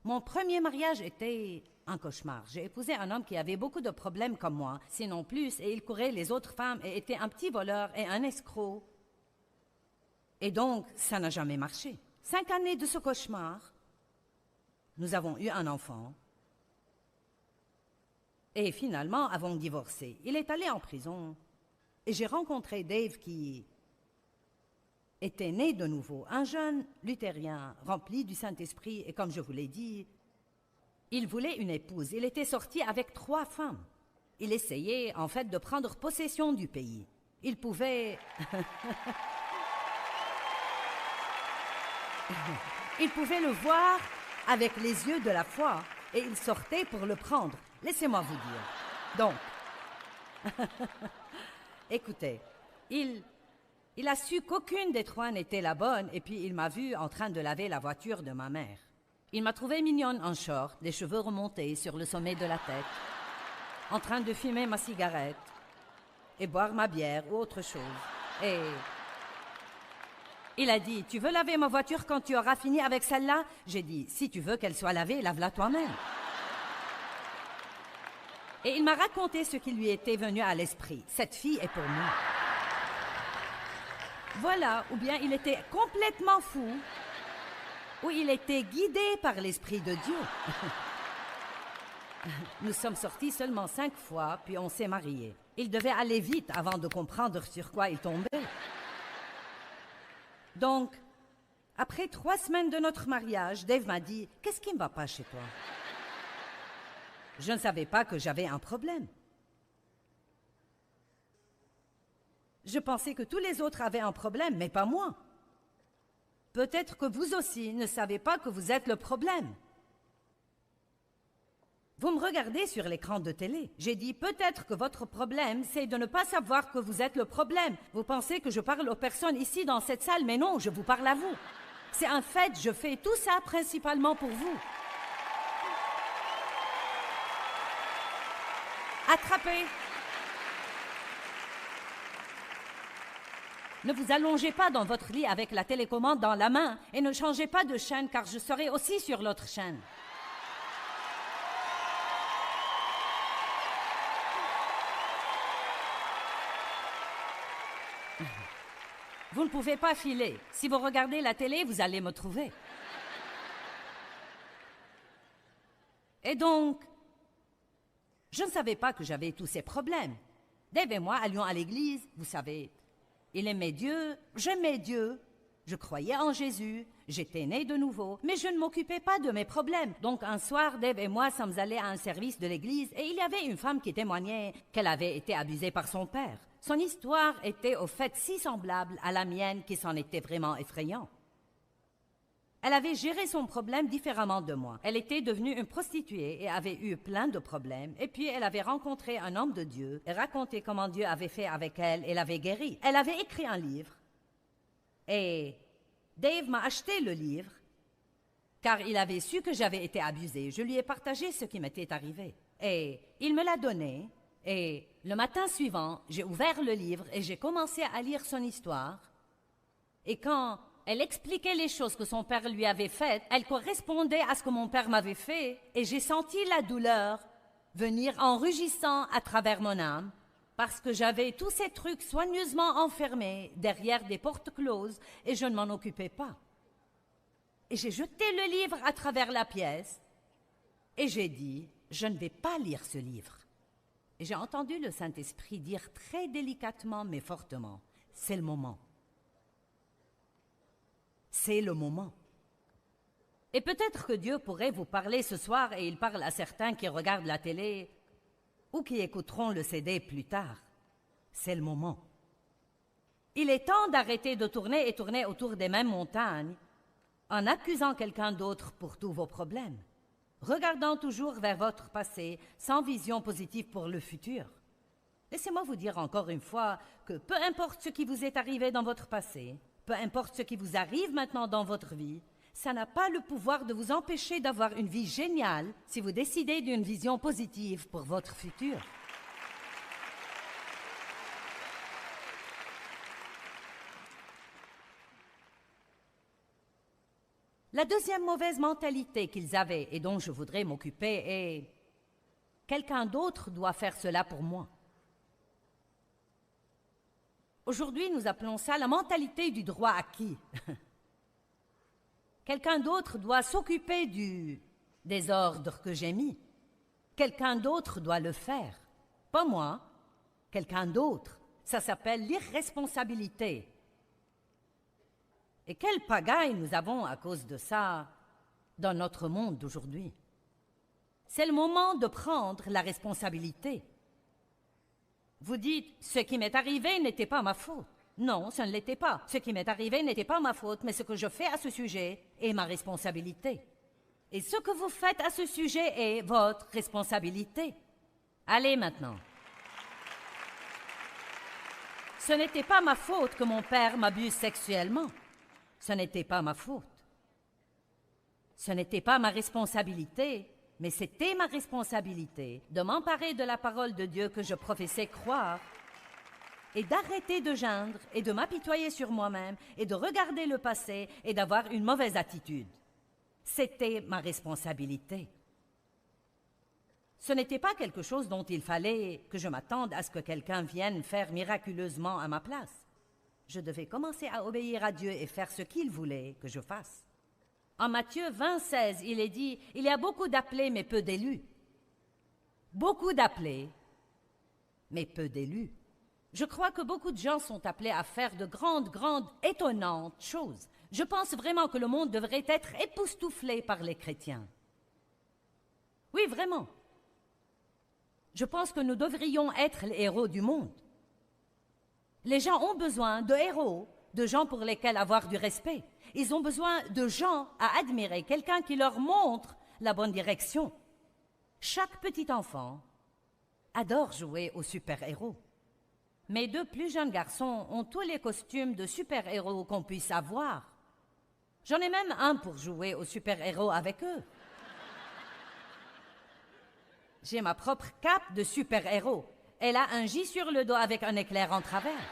Mon premier mariage était un cauchemar. J'ai épousé un homme qui avait beaucoup de problèmes comme moi, sinon plus, et il courait les autres femmes et était un petit voleur et un escroc. Et donc, ça n'a jamais marché. 5 années de ce cauchemar, nous avons eu un enfant. Et finalement, avons divorcé. Il est allé en prison. Et j'ai rencontré Dave qui était né de nouveau, un jeune luthérien rempli du Saint-Esprit. Et comme je vous l'ai dit, il voulait une épouse. Il était sorti avec 3 femmes. Il essayait en fait de prendre possession du pays. Il pouvait... Il pouvait le voir avec les yeux de la foi et il sortait pour le prendre. Laissez-moi vous dire. Donc, écoutez, il a su qu'aucune des 3 n'était la bonne et puis il m'a vu en train de laver la voiture de ma mère. Il m'a trouvée mignonne en short, les cheveux remontés sur le sommet de la tête, en train de fumer ma cigarette et boire ma bière ou autre chose. Et... il a dit, tu veux laver ma voiture quand tu auras fini avec celle-là? J'ai dit, si tu veux qu'elle soit lavée, lave-la toi-même. Et il m'a raconté ce qui lui était venu à l'esprit. Cette fille est pour moi. Voilà, ou bien il était complètement fou, ou il était guidé par l'Esprit de Dieu. Nous sommes sortis seulement 5 fois, puis on s'est mariés. Il devait aller vite avant de comprendre sur quoi il tombait. Donc, après 3 semaines de notre mariage, Dave m'a dit, « Qu'est-ce qui ne va pas chez toi? » Je ne savais pas que j'avais un problème. Je pensais que tous les autres avaient un problème, mais pas moi. Peut-être que vous aussi ne savez pas que vous êtes le problème. Vous me regardez sur l'écran de télé. J'ai dit, peut-être que votre problème, c'est de ne pas savoir que vous êtes le problème. Vous pensez que je parle aux personnes ici dans cette salle, mais non, je vous parle à vous. C'est un fait, je fais tout ça principalement pour vous. Attrapez. Ne vous allongez pas dans votre lit avec la télécommande dans la main et ne changez pas de chaîne car je serai aussi sur l'autre chaîne. Vous ne pouvez pas filer. Si vous regardez la télé, vous allez me trouver. Et donc, je ne savais pas que j'avais tous ces problèmes. Dave et moi allions à l'église, vous savez. Il aimait Dieu, j'aimais Dieu, je croyais en Jésus, j'étais né de nouveau, mais je ne m'occupais pas de mes problèmes. Donc un soir, Dave et moi sommes allés à un service de l'église et il y avait une femme qui témoignait qu'elle avait été abusée par son père. Son histoire était au fait si semblable à la mienne qu'il s'en était vraiment effrayant. Elle avait géré son problème différemment de moi. Elle était devenue une prostituée et avait eu plein de problèmes. Et puis elle avait rencontré un homme de Dieu et raconté comment Dieu avait fait avec elle et l'avait guérie. Elle avait écrit un livre. Et Dave m'a acheté le livre car il avait su que j'avais été abusée. Je lui ai partagé ce qui m'était arrivé. Et il me l'a donné. Et le matin suivant, j'ai ouvert le livre et j'ai commencé à lire son histoire. Et quand elle expliquait les choses que son père lui avait faites, elle correspondait à ce que mon père m'avait fait. Et j'ai senti la douleur venir en rugissant à travers mon âme parce que j'avais tous ces trucs soigneusement enfermés derrière des portes closes et je ne m'en occupais pas. Et j'ai jeté le livre à travers la pièce et j'ai dit, je ne vais pas lire ce livre. Et j'ai entendu le Saint-Esprit dire très délicatement mais fortement, c'est le moment. C'est le moment. Et peut-être que Dieu pourrait vous parler ce soir et il parle à certains qui regardent la télé ou qui écouteront le CD plus tard. C'est le moment. Il est temps d'arrêter de tourner et tourner autour des mêmes montagnes en accusant quelqu'un d'autre pour tous vos problèmes, regardant toujours vers votre passé sans vision positive pour le futur. Laissez-moi vous dire encore une fois que peu importe ce qui vous est arrivé dans votre passé, peu importe ce qui vous arrive maintenant dans votre vie, ça n'a pas le pouvoir de vous empêcher d'avoir une vie géniale si vous décidez d'une vision positive pour votre futur. La deuxième mauvaise mentalité qu'ils avaient et dont je voudrais m'occuper est « quelqu'un d'autre doit faire cela pour moi ». Aujourd'hui, nous appelons ça la mentalité du droit acquis. Quelqu'un d'autre doit s'occuper du désordre que j'ai mis. Quelqu'un d'autre doit le faire. Pas moi, quelqu'un d'autre. Ça s'appelle l'irresponsabilité. Et quelle pagaille nous avons à cause de ça dans notre monde d'aujourd'hui. C'est le moment de prendre la responsabilité. Vous dites, ce qui m'est arrivé n'était pas ma faute. Non, ce ne l'était pas. Ce qui m'est arrivé n'était pas ma faute, mais ce que je fais à ce sujet est ma responsabilité. Et ce que vous faites à ce sujet est votre responsabilité. Allez maintenant. Ce n'était pas ma faute que mon père m'abuse sexuellement. Ce n'était pas ma faute. Ce n'était pas ma responsabilité. Mais c'était ma responsabilité de m'emparer de la parole de Dieu que je professais croire et d'arrêter de geindre et de m'apitoyer sur moi-même et de regarder le passé et d'avoir une mauvaise attitude. C'était ma responsabilité. Ce n'était pas quelque chose dont il fallait que je m'attende à ce que quelqu'un vienne faire miraculeusement à ma place. Je devais commencer à obéir à Dieu et faire ce qu'il voulait que je fasse. En Matthieu 20:16, il est dit « Il y a beaucoup d'appelés, mais peu d'élus. » Beaucoup d'appelés, mais peu d'élus. Je crois que beaucoup de gens sont appelés à faire de grandes, étonnantes choses. Je pense vraiment que le monde devrait être époustouflé par les chrétiens. Oui, vraiment. Je pense que nous devrions être les héros du monde. Les gens ont besoin de héros, de gens pour lesquels avoir du respect. Ils ont besoin de gens à admirer, quelqu'un qui leur montre la bonne direction. Chaque petit enfant adore jouer aux super-héros. Mes deux plus jeunes garçons ont tous les costumes de super-héros qu'on puisse avoir. J'en ai même un pour jouer aux super-héros avec eux. J'ai ma propre cape de super-héros. Elle a un J sur le dos avec un éclair en travers.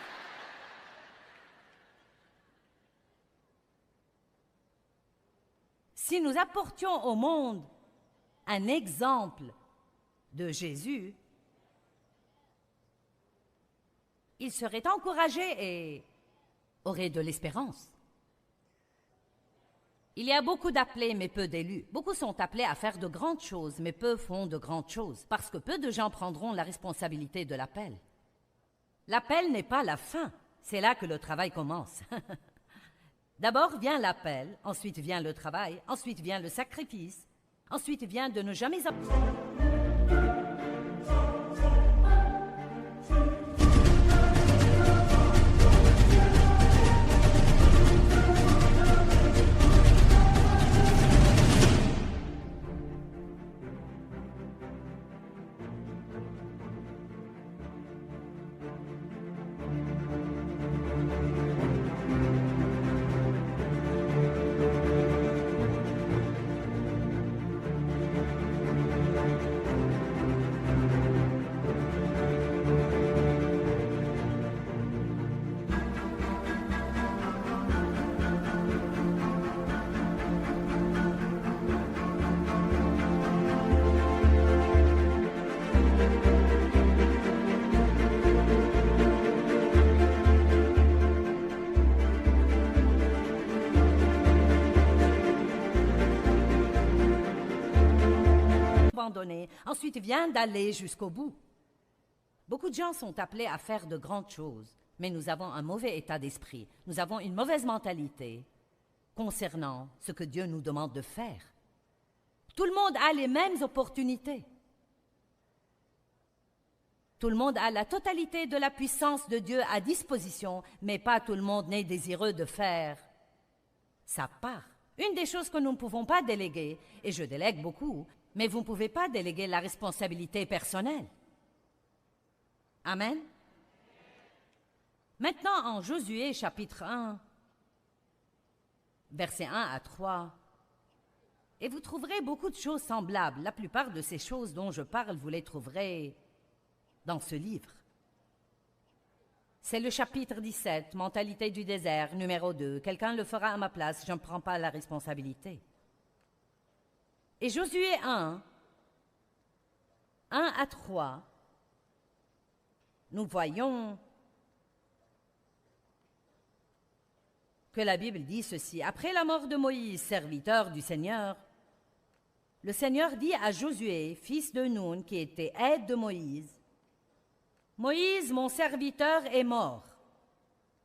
Si nous apportions au monde un exemple de Jésus, il serait encouragé et aurait de l'espérance. Il y a beaucoup d'appelés, mais peu d'élus. Beaucoup sont appelés à faire de grandes choses, mais peu font de grandes choses, parce que peu de gens prendront la responsabilité de l'appel. L'appel n'est pas la fin, c'est là que le travail commence. D'abord vient l'appel, ensuite vient le travail, ensuite vient le sacrifice, ensuite vient de ne jamais... abandonner. Ensuite vient d'aller jusqu'au bout. Beaucoup de gens sont appelés à faire de grandes choses, mais nous avons un mauvais état d'esprit. Nous avons une mauvaise mentalité concernant ce que Dieu nous demande de faire. Tout le monde a les mêmes opportunités. Tout le monde a la totalité de la puissance de Dieu à disposition, mais pas tout le monde n'est désireux de faire sa part. Une des choses que nous ne pouvons pas déléguer, et je délègue beaucoup, mais vous ne pouvez pas déléguer la responsabilité personnelle. Amen. Maintenant, en Josué, chapitre 1, versets 1 à 3, et vous trouverez beaucoup de choses semblables. La plupart de ces choses dont je parle, vous les trouverez dans ce livre. C'est le chapitre 17, Mentalité du désert, numéro 2. Quelqu'un le fera à ma place, je ne prends pas la responsabilité. Et Josué 1 à 3, nous voyons que la Bible dit ceci. Après la mort de Moïse, serviteur du Seigneur, le Seigneur dit à Josué, fils de Nun, qui était aide de Moïse, « Moïse, mon serviteur, est mort. »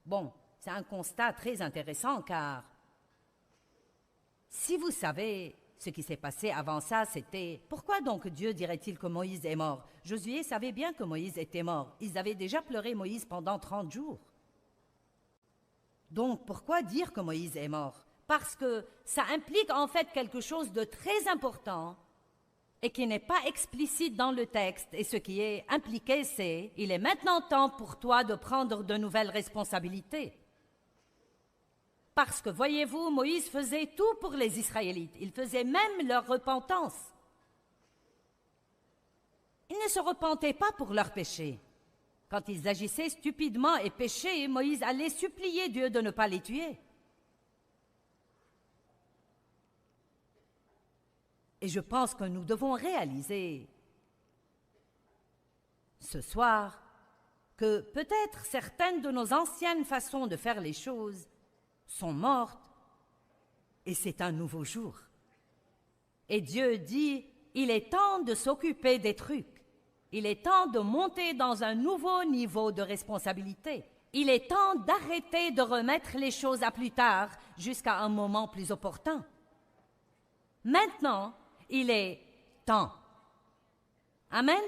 Bon, c'est un constat très intéressant car si vous savez ce qui s'est passé avant ça, c'était « Pourquoi donc Dieu dirait-il que Moïse est mort ?» Josué savait bien que Moïse était mort. Ils avaient déjà pleuré Moïse pendant 30 jours. Donc, pourquoi dire que Moïse est mort? Parce que ça implique en fait quelque chose de très important et qui n'est pas explicite dans le texte. Et ce qui est impliqué, c'est « Il est maintenant temps pour toi de prendre de nouvelles responsabilités. » Parce que, voyez-vous, Moïse faisait tout pour les Israélites. Il faisait même leur repentance. Ils ne se repentaient pas pour leurs péchés. Quand ils agissaient stupidement et péchaient, Moïse allait supplier Dieu de ne pas les tuer. Et je pense que nous devons réaliser ce soir que peut-être certaines de nos anciennes façons de faire les choses sont mortes et c'est un nouveau jour. Et Dieu dit, il est temps de s'occuper des trucs. Il est temps de monter dans un nouveau niveau de responsabilité. Il est temps d'arrêter de remettre les choses à plus tard jusqu'à un moment plus opportun. Maintenant, il est temps. Amen.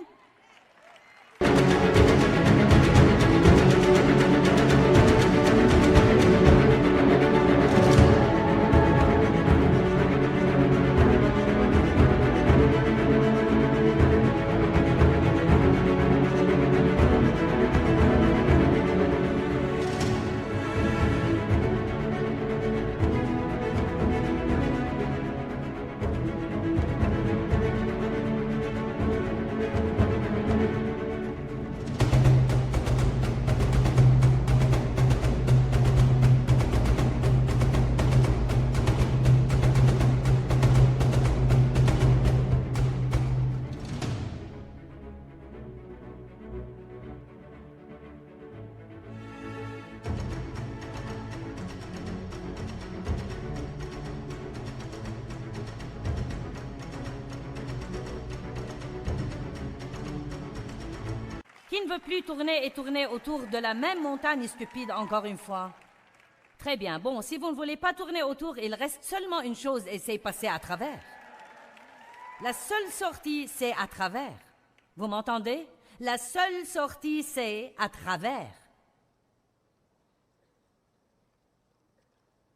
Qui ne veut plus tourner et tourner autour de la même montagne stupide encore une fois? Très bien. Bon, si vous ne voulez pas tourner autour, il reste seulement une chose et c'est passer à travers. La seule sortie, c'est à travers. Vous m'entendez? La seule sortie, c'est à travers.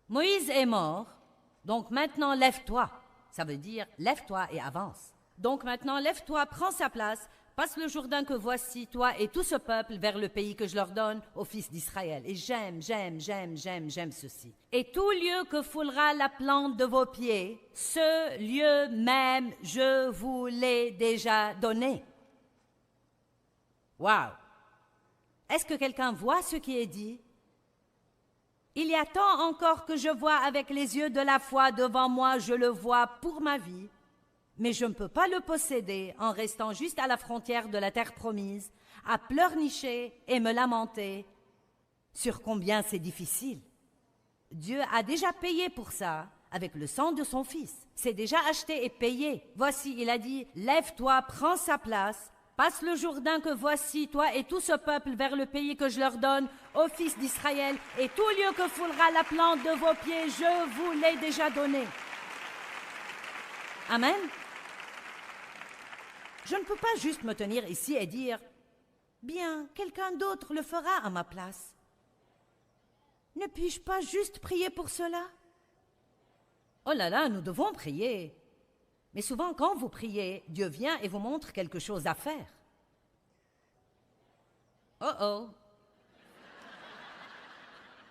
Moïse est mort, donc maintenant lève-toi. Ça veut dire lève-toi et avance. Donc maintenant lève-toi, prends sa place, passe le Jourdain que voici, toi et tout ce peuple, vers le pays que je leur donne aux fils d'Israël. Et j'aime ceci. Et tout lieu que foulera la plante de vos pieds, ce lieu même, je vous l'ai déjà donné. Wow! Est-ce que quelqu'un voit ce qui est dit? Il y a tant encore que je vois avec les yeux de la foi devant moi, je le vois pour ma vie. Mais je ne peux pas le posséder en restant juste à la frontière de la terre promise, à pleurnicher et me lamenter sur combien c'est difficile. Dieu a déjà payé pour ça avec le sang de son Fils. C'est déjà acheté et payé. Voici, il a dit, lève-toi, prends sa place, passe le Jourdain que voici, toi et tout ce peuple, vers le pays que je leur donne, aux fils d'Israël, et tout lieu que foulera la plante de vos pieds, je vous l'ai déjà donné. Amen. Je ne peux pas juste me tenir ici et dire, bien, quelqu'un d'autre le fera à ma place. Ne puis-je pas juste prier pour cela? Oh là là, nous devons prier. Mais souvent, quand vous priez, Dieu vient et vous montre quelque chose à faire. Oh oh.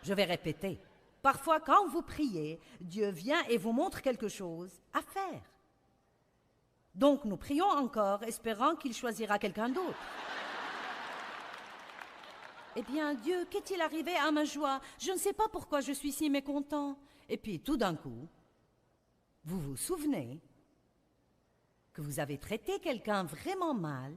Je vais répéter. Parfois, quand vous priez, Dieu vient et vous montre quelque chose à faire. Donc, nous prions encore, espérant qu'il choisira quelqu'un d'autre. Eh bien, Dieu, qu'est-il arrivé à ma joie? Je ne sais pas pourquoi je suis si mécontent. Et puis, tout d'un coup, vous vous souvenez que vous avez traité quelqu'un vraiment mal,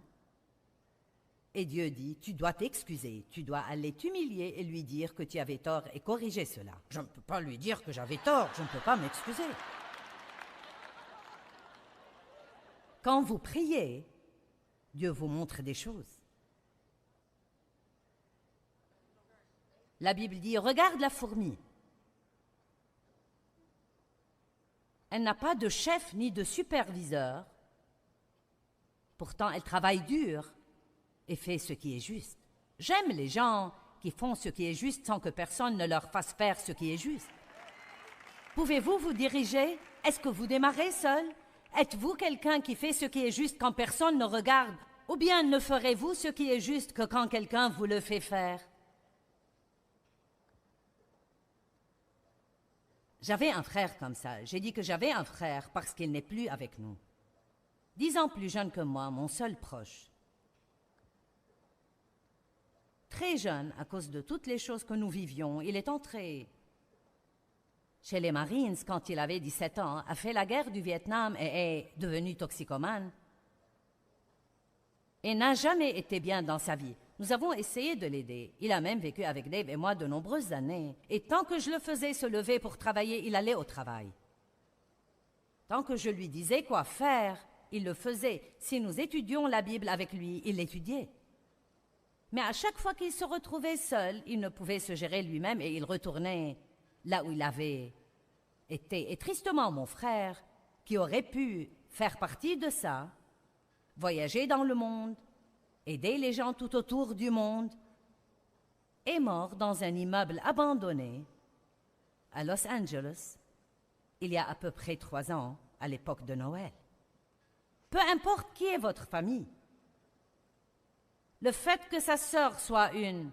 et Dieu dit, tu dois t'excuser, tu dois aller t'humilier et lui dire que tu avais tort et corriger cela. Je ne peux pas lui dire que j'avais tort, je ne peux pas m'excuser. Quand vous priez, Dieu vous montre des choses. La Bible dit, regarde la fourmi. Elle n'a pas de chef ni de superviseur. Pourtant, elle travaille dur et fait ce qui est juste. J'aime les gens qui font ce qui est juste sans que personne ne leur fasse faire ce qui est juste. Pouvez-vous vous diriger? Est-ce que vous démarrez seul? Êtes-vous quelqu'un qui fait ce qui est juste quand personne ne regarde? Ou bien ne ferez-vous ce qui est juste que quand quelqu'un vous le fait faire? J'avais un frère comme ça. J'ai dit que j'avais un frère parce qu'il n'est plus avec nous. 10 ans plus jeune que moi, mon seul proche. Très jeune, à cause de toutes les choses que nous vivions, il est entré chez les Marines quand il avait 17 ans, a fait la guerre du Vietnam et est devenu toxicomane. Et n'a jamais été bien dans sa vie. Nous avons essayé de l'aider. Il a même vécu avec Dave et moi de nombreuses années. Et tant que je le faisais se lever pour travailler, il allait au travail. Tant que je lui disais quoi faire, il le faisait. Si nous étudions la Bible avec lui, il l'étudiait. Mais à chaque fois qu'il se retrouvait seul, il ne pouvait se gérer lui-même et il retournait là où il avait été. Et tristement, mon frère, qui aurait pu faire partie de ça, voyager dans le monde, aider les gens tout autour du monde, est mort dans un immeuble abandonné à Los Angeles il y a à peu près 3 ans, à l'époque de Noël. Peu importe qui est votre famille, le fait que sa sœur soit une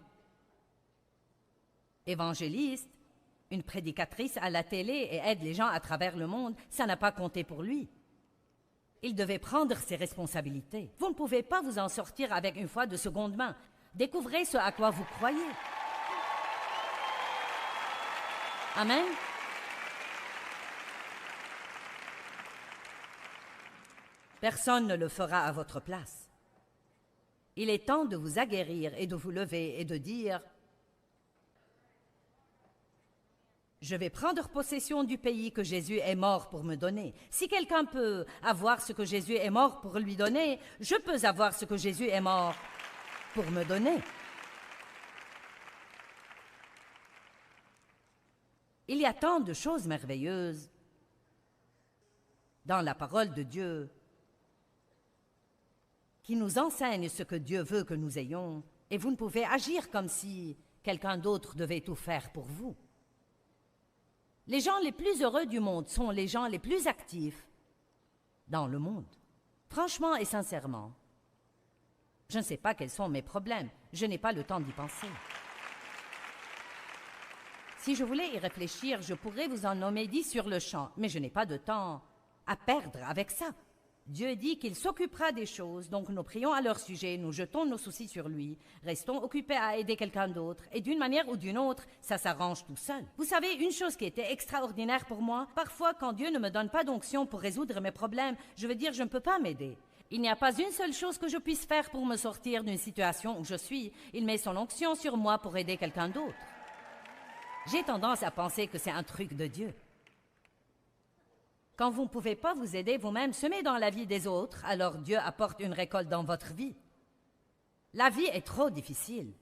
évangéliste, une prédicatrice à la télé et aide les gens à travers le monde, ça n'a pas compté pour lui. Il devait prendre ses responsabilités. Vous ne pouvez pas vous en sortir avec une foi de seconde main. Découvrez ce à quoi vous croyez. Amen. Personne ne le fera à votre place. Il est temps de vous aguerrir et de vous lever et de dire « Je vais prendre possession du pays que Jésus est mort pour me donner. Si quelqu'un peut avoir ce que Jésus est mort pour lui donner, je peux avoir ce que Jésus est mort pour me donner. Il y a tant de choses merveilleuses dans la parole de Dieu qui nous enseigne ce que Dieu veut que nous ayons, et vous ne pouvez agir comme si quelqu'un d'autre devait tout faire pour vous. Les gens les plus heureux du monde sont les gens les plus actifs dans le monde. Franchement et sincèrement, je ne sais pas quels sont mes problèmes, je n'ai pas le temps d'y penser. Si je voulais y réfléchir, je pourrais vous en nommer 10 sur le champ, mais je n'ai pas de temps à perdre avec ça. Dieu dit qu'il s'occupera des choses, donc nous prions à leur sujet, nous jetons nos soucis sur lui, restons occupés à aider quelqu'un d'autre, et d'une manière ou d'une autre, ça s'arrange tout seul. Vous savez, une chose qui était extraordinaire pour moi, parfois quand Dieu ne me donne pas d'onction pour résoudre mes problèmes, je veux dire je ne peux pas m'aider. Il n'y a pas une seule chose que je puisse faire pour me sortir d'une situation où je suis. Il met son onction sur moi pour aider quelqu'un d'autre. J'ai tendance à penser que c'est un truc de Dieu. Quand vous ne pouvez pas vous aider vous-même, semez dans la vie des autres, alors Dieu apporte une récolte dans votre vie. La vie est trop difficile.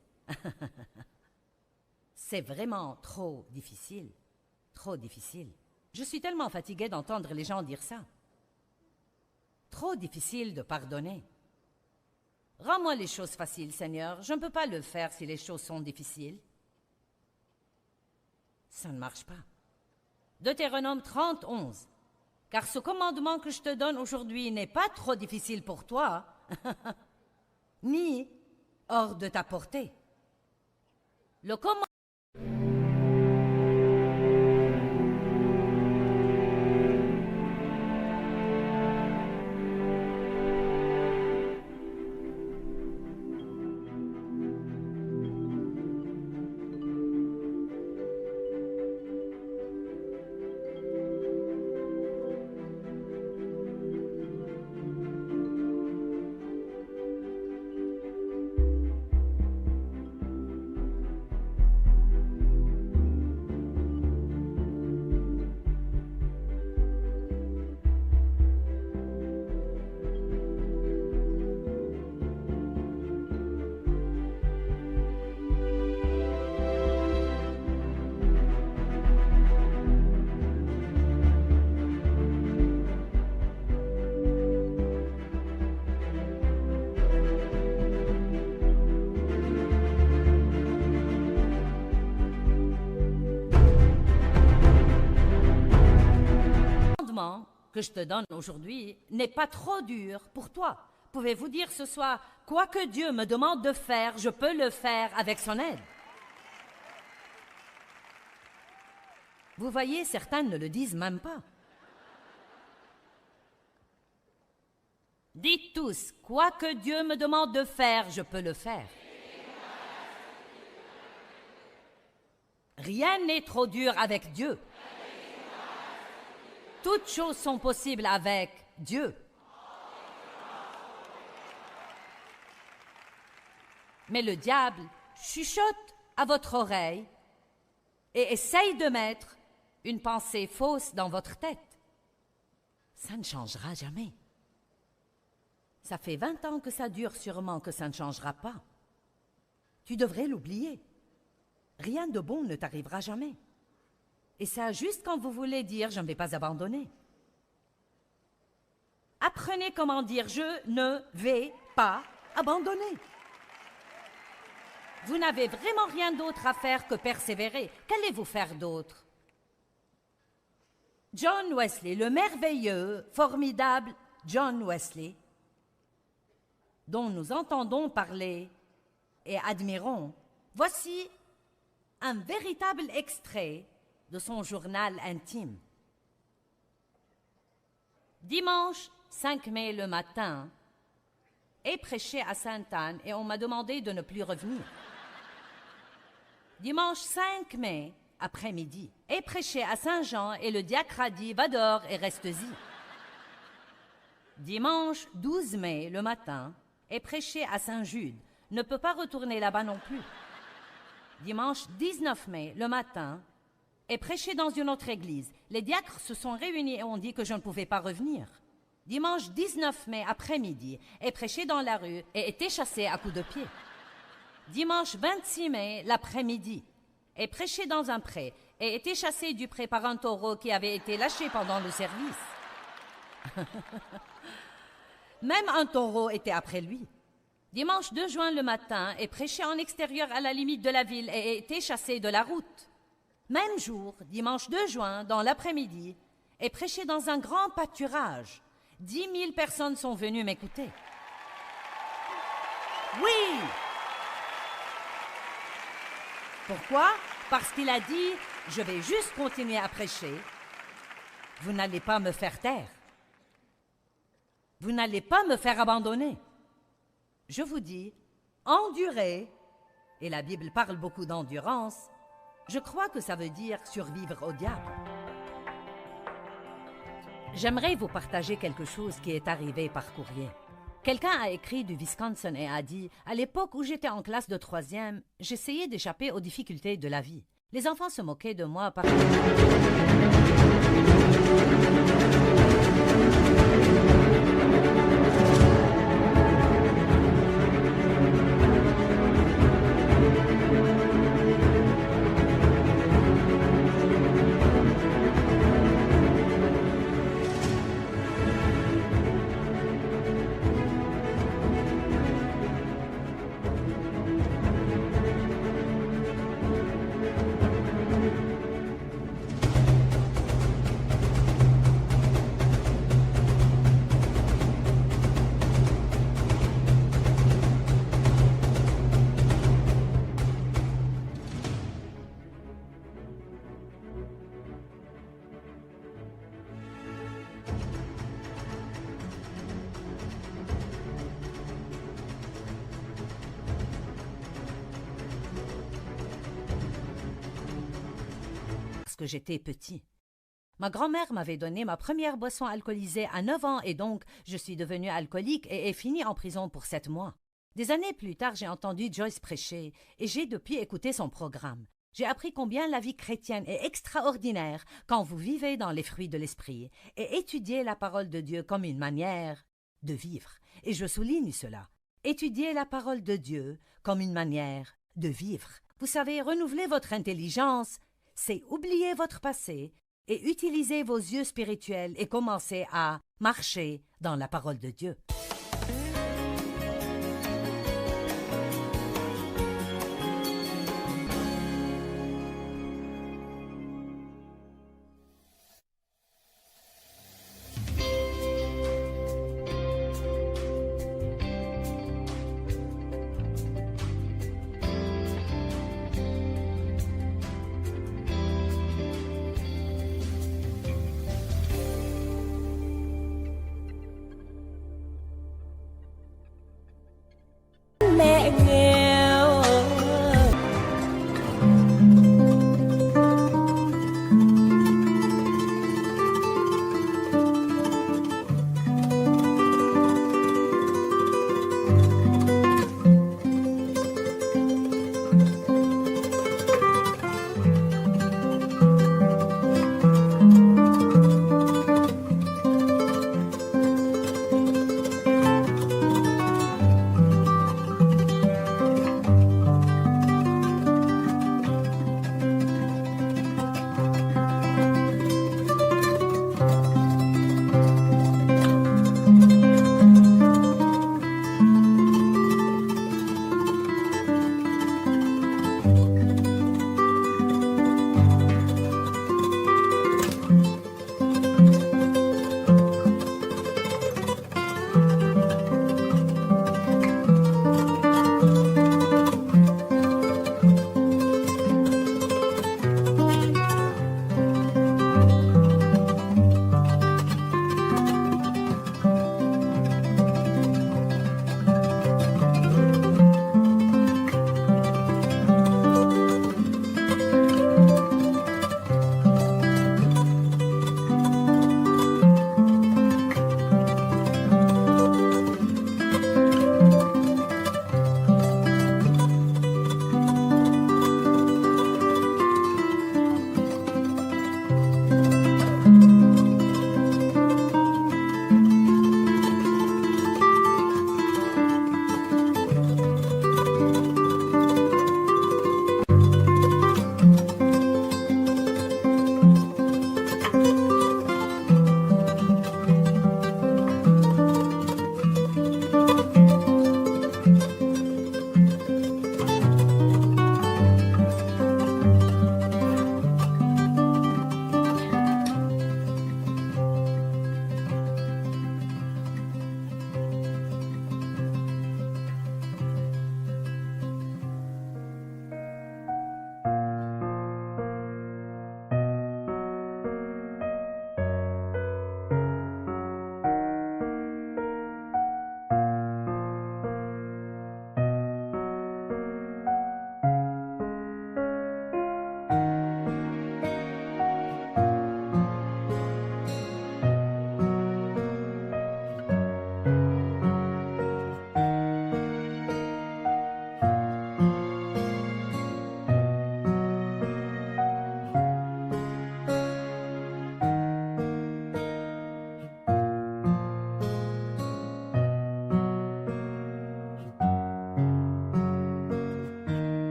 C'est vraiment trop difficile. Trop difficile. Je suis tellement fatiguée d'entendre les gens dire ça. Trop difficile de pardonner. Rends-moi les choses faciles, Seigneur. Je ne peux pas le faire si les choses sont difficiles. Ça ne marche pas. Deutéronome 30, 11. Car ce commandement que je te donne aujourd'hui n'est pas trop difficile pour toi, ni hors de ta portée. Le commandement que je te donne aujourd'hui n'est pas trop dur pour toi. Pouvez-vous dire ce soir, quoi que Dieu me demande de faire, je peux le faire avec son aide. Vous voyez, certains ne le disent même pas. Dites tous, quoi que Dieu me demande de faire, je peux le faire. Rien n'est trop dur avec Dieu. Toutes choses sont possibles avec Dieu. Mais le diable chuchote à votre oreille et essaye de mettre une pensée fausse dans votre tête. Ça ne changera jamais. Ça fait 20 ans que ça dure, sûrement que ça ne changera pas. Tu devrais l'oublier. Rien de bon ne t'arrivera jamais. Et ça, juste quand vous voulez dire « je ne vais pas abandonner ». Apprenez comment dire « je ne vais pas abandonner ». Vous n'avez vraiment rien d'autre à faire que persévérer. Qu'allez-vous faire d'autre? John Wesley, le merveilleux, formidable John Wesley, dont nous entendons parler et admirons, voici un véritable extrait de son journal intime. Dimanche 5 mai le matin, et prêché à Sainte-Anne et on m'a demandé de ne plus revenir. Dimanche 5 mai, après-midi, et prêché à Saint-Jean et le diacre a dit « va dehors et reste-y ». Dimanche 12 mai le matin, et prêché à Saint-Jude, ne peut pas retourner là-bas non plus. Dimanche 19 mai le matin, et prêché dans une autre église. Les diacres se sont réunis et ont dit que je ne pouvais pas revenir. Dimanche 19 mai après-midi, est prêché dans la rue et était chassé à coups de pied. dimanche 26 mai, l'après-midi, et prêché dans un pré, et été chassé du pré par un taureau qui avait été lâché pendant le service. Même un taureau était après lui. Dimanche 2 juin le matin, et prêché en extérieur à la limite de la ville, et été chassé de la route. Même jour, dimanche 2 juin, dans l'après-midi, et prêché dans un grand pâturage. 10 000 personnes sont venues m'écouter. Oui! Pourquoi? Parce qu'il a dit, je vais juste continuer à prêcher. Vous n'allez pas me faire taire. Vous n'allez pas me faire abandonner. Je vous dis, endurez, et la Bible parle beaucoup d'endurance, je crois que ça veut dire survivre au diable. J'aimerais vous partager quelque chose qui est arrivé par courrier. Quelqu'un a écrit du Wisconsin et a dit « À l'époque où j'étais en classe de 3e, j'essayais d'échapper aux difficultés de la vie. Les enfants se moquaient de moi parce que j'étais petit. Ma grand-mère m'avait donné ma première boisson alcoolisée à 9 ans et donc je suis devenu alcoolique et ai fini en prison pour 7 mois. Des années plus tard, j'ai entendu Joyce prêcher et j'ai depuis écouté son programme. J'ai appris combien la vie chrétienne est extraordinaire quand vous vivez dans les fruits de l'esprit et étudiez la parole de Dieu comme une manière de vivre. Et je souligne cela. Étudiez la parole de Dieu comme une manière de vivre. Vous savez, renouveler votre intelligence, c'est oublier votre passé et utiliser vos yeux spirituels et commencer à marcher dans la parole de Dieu.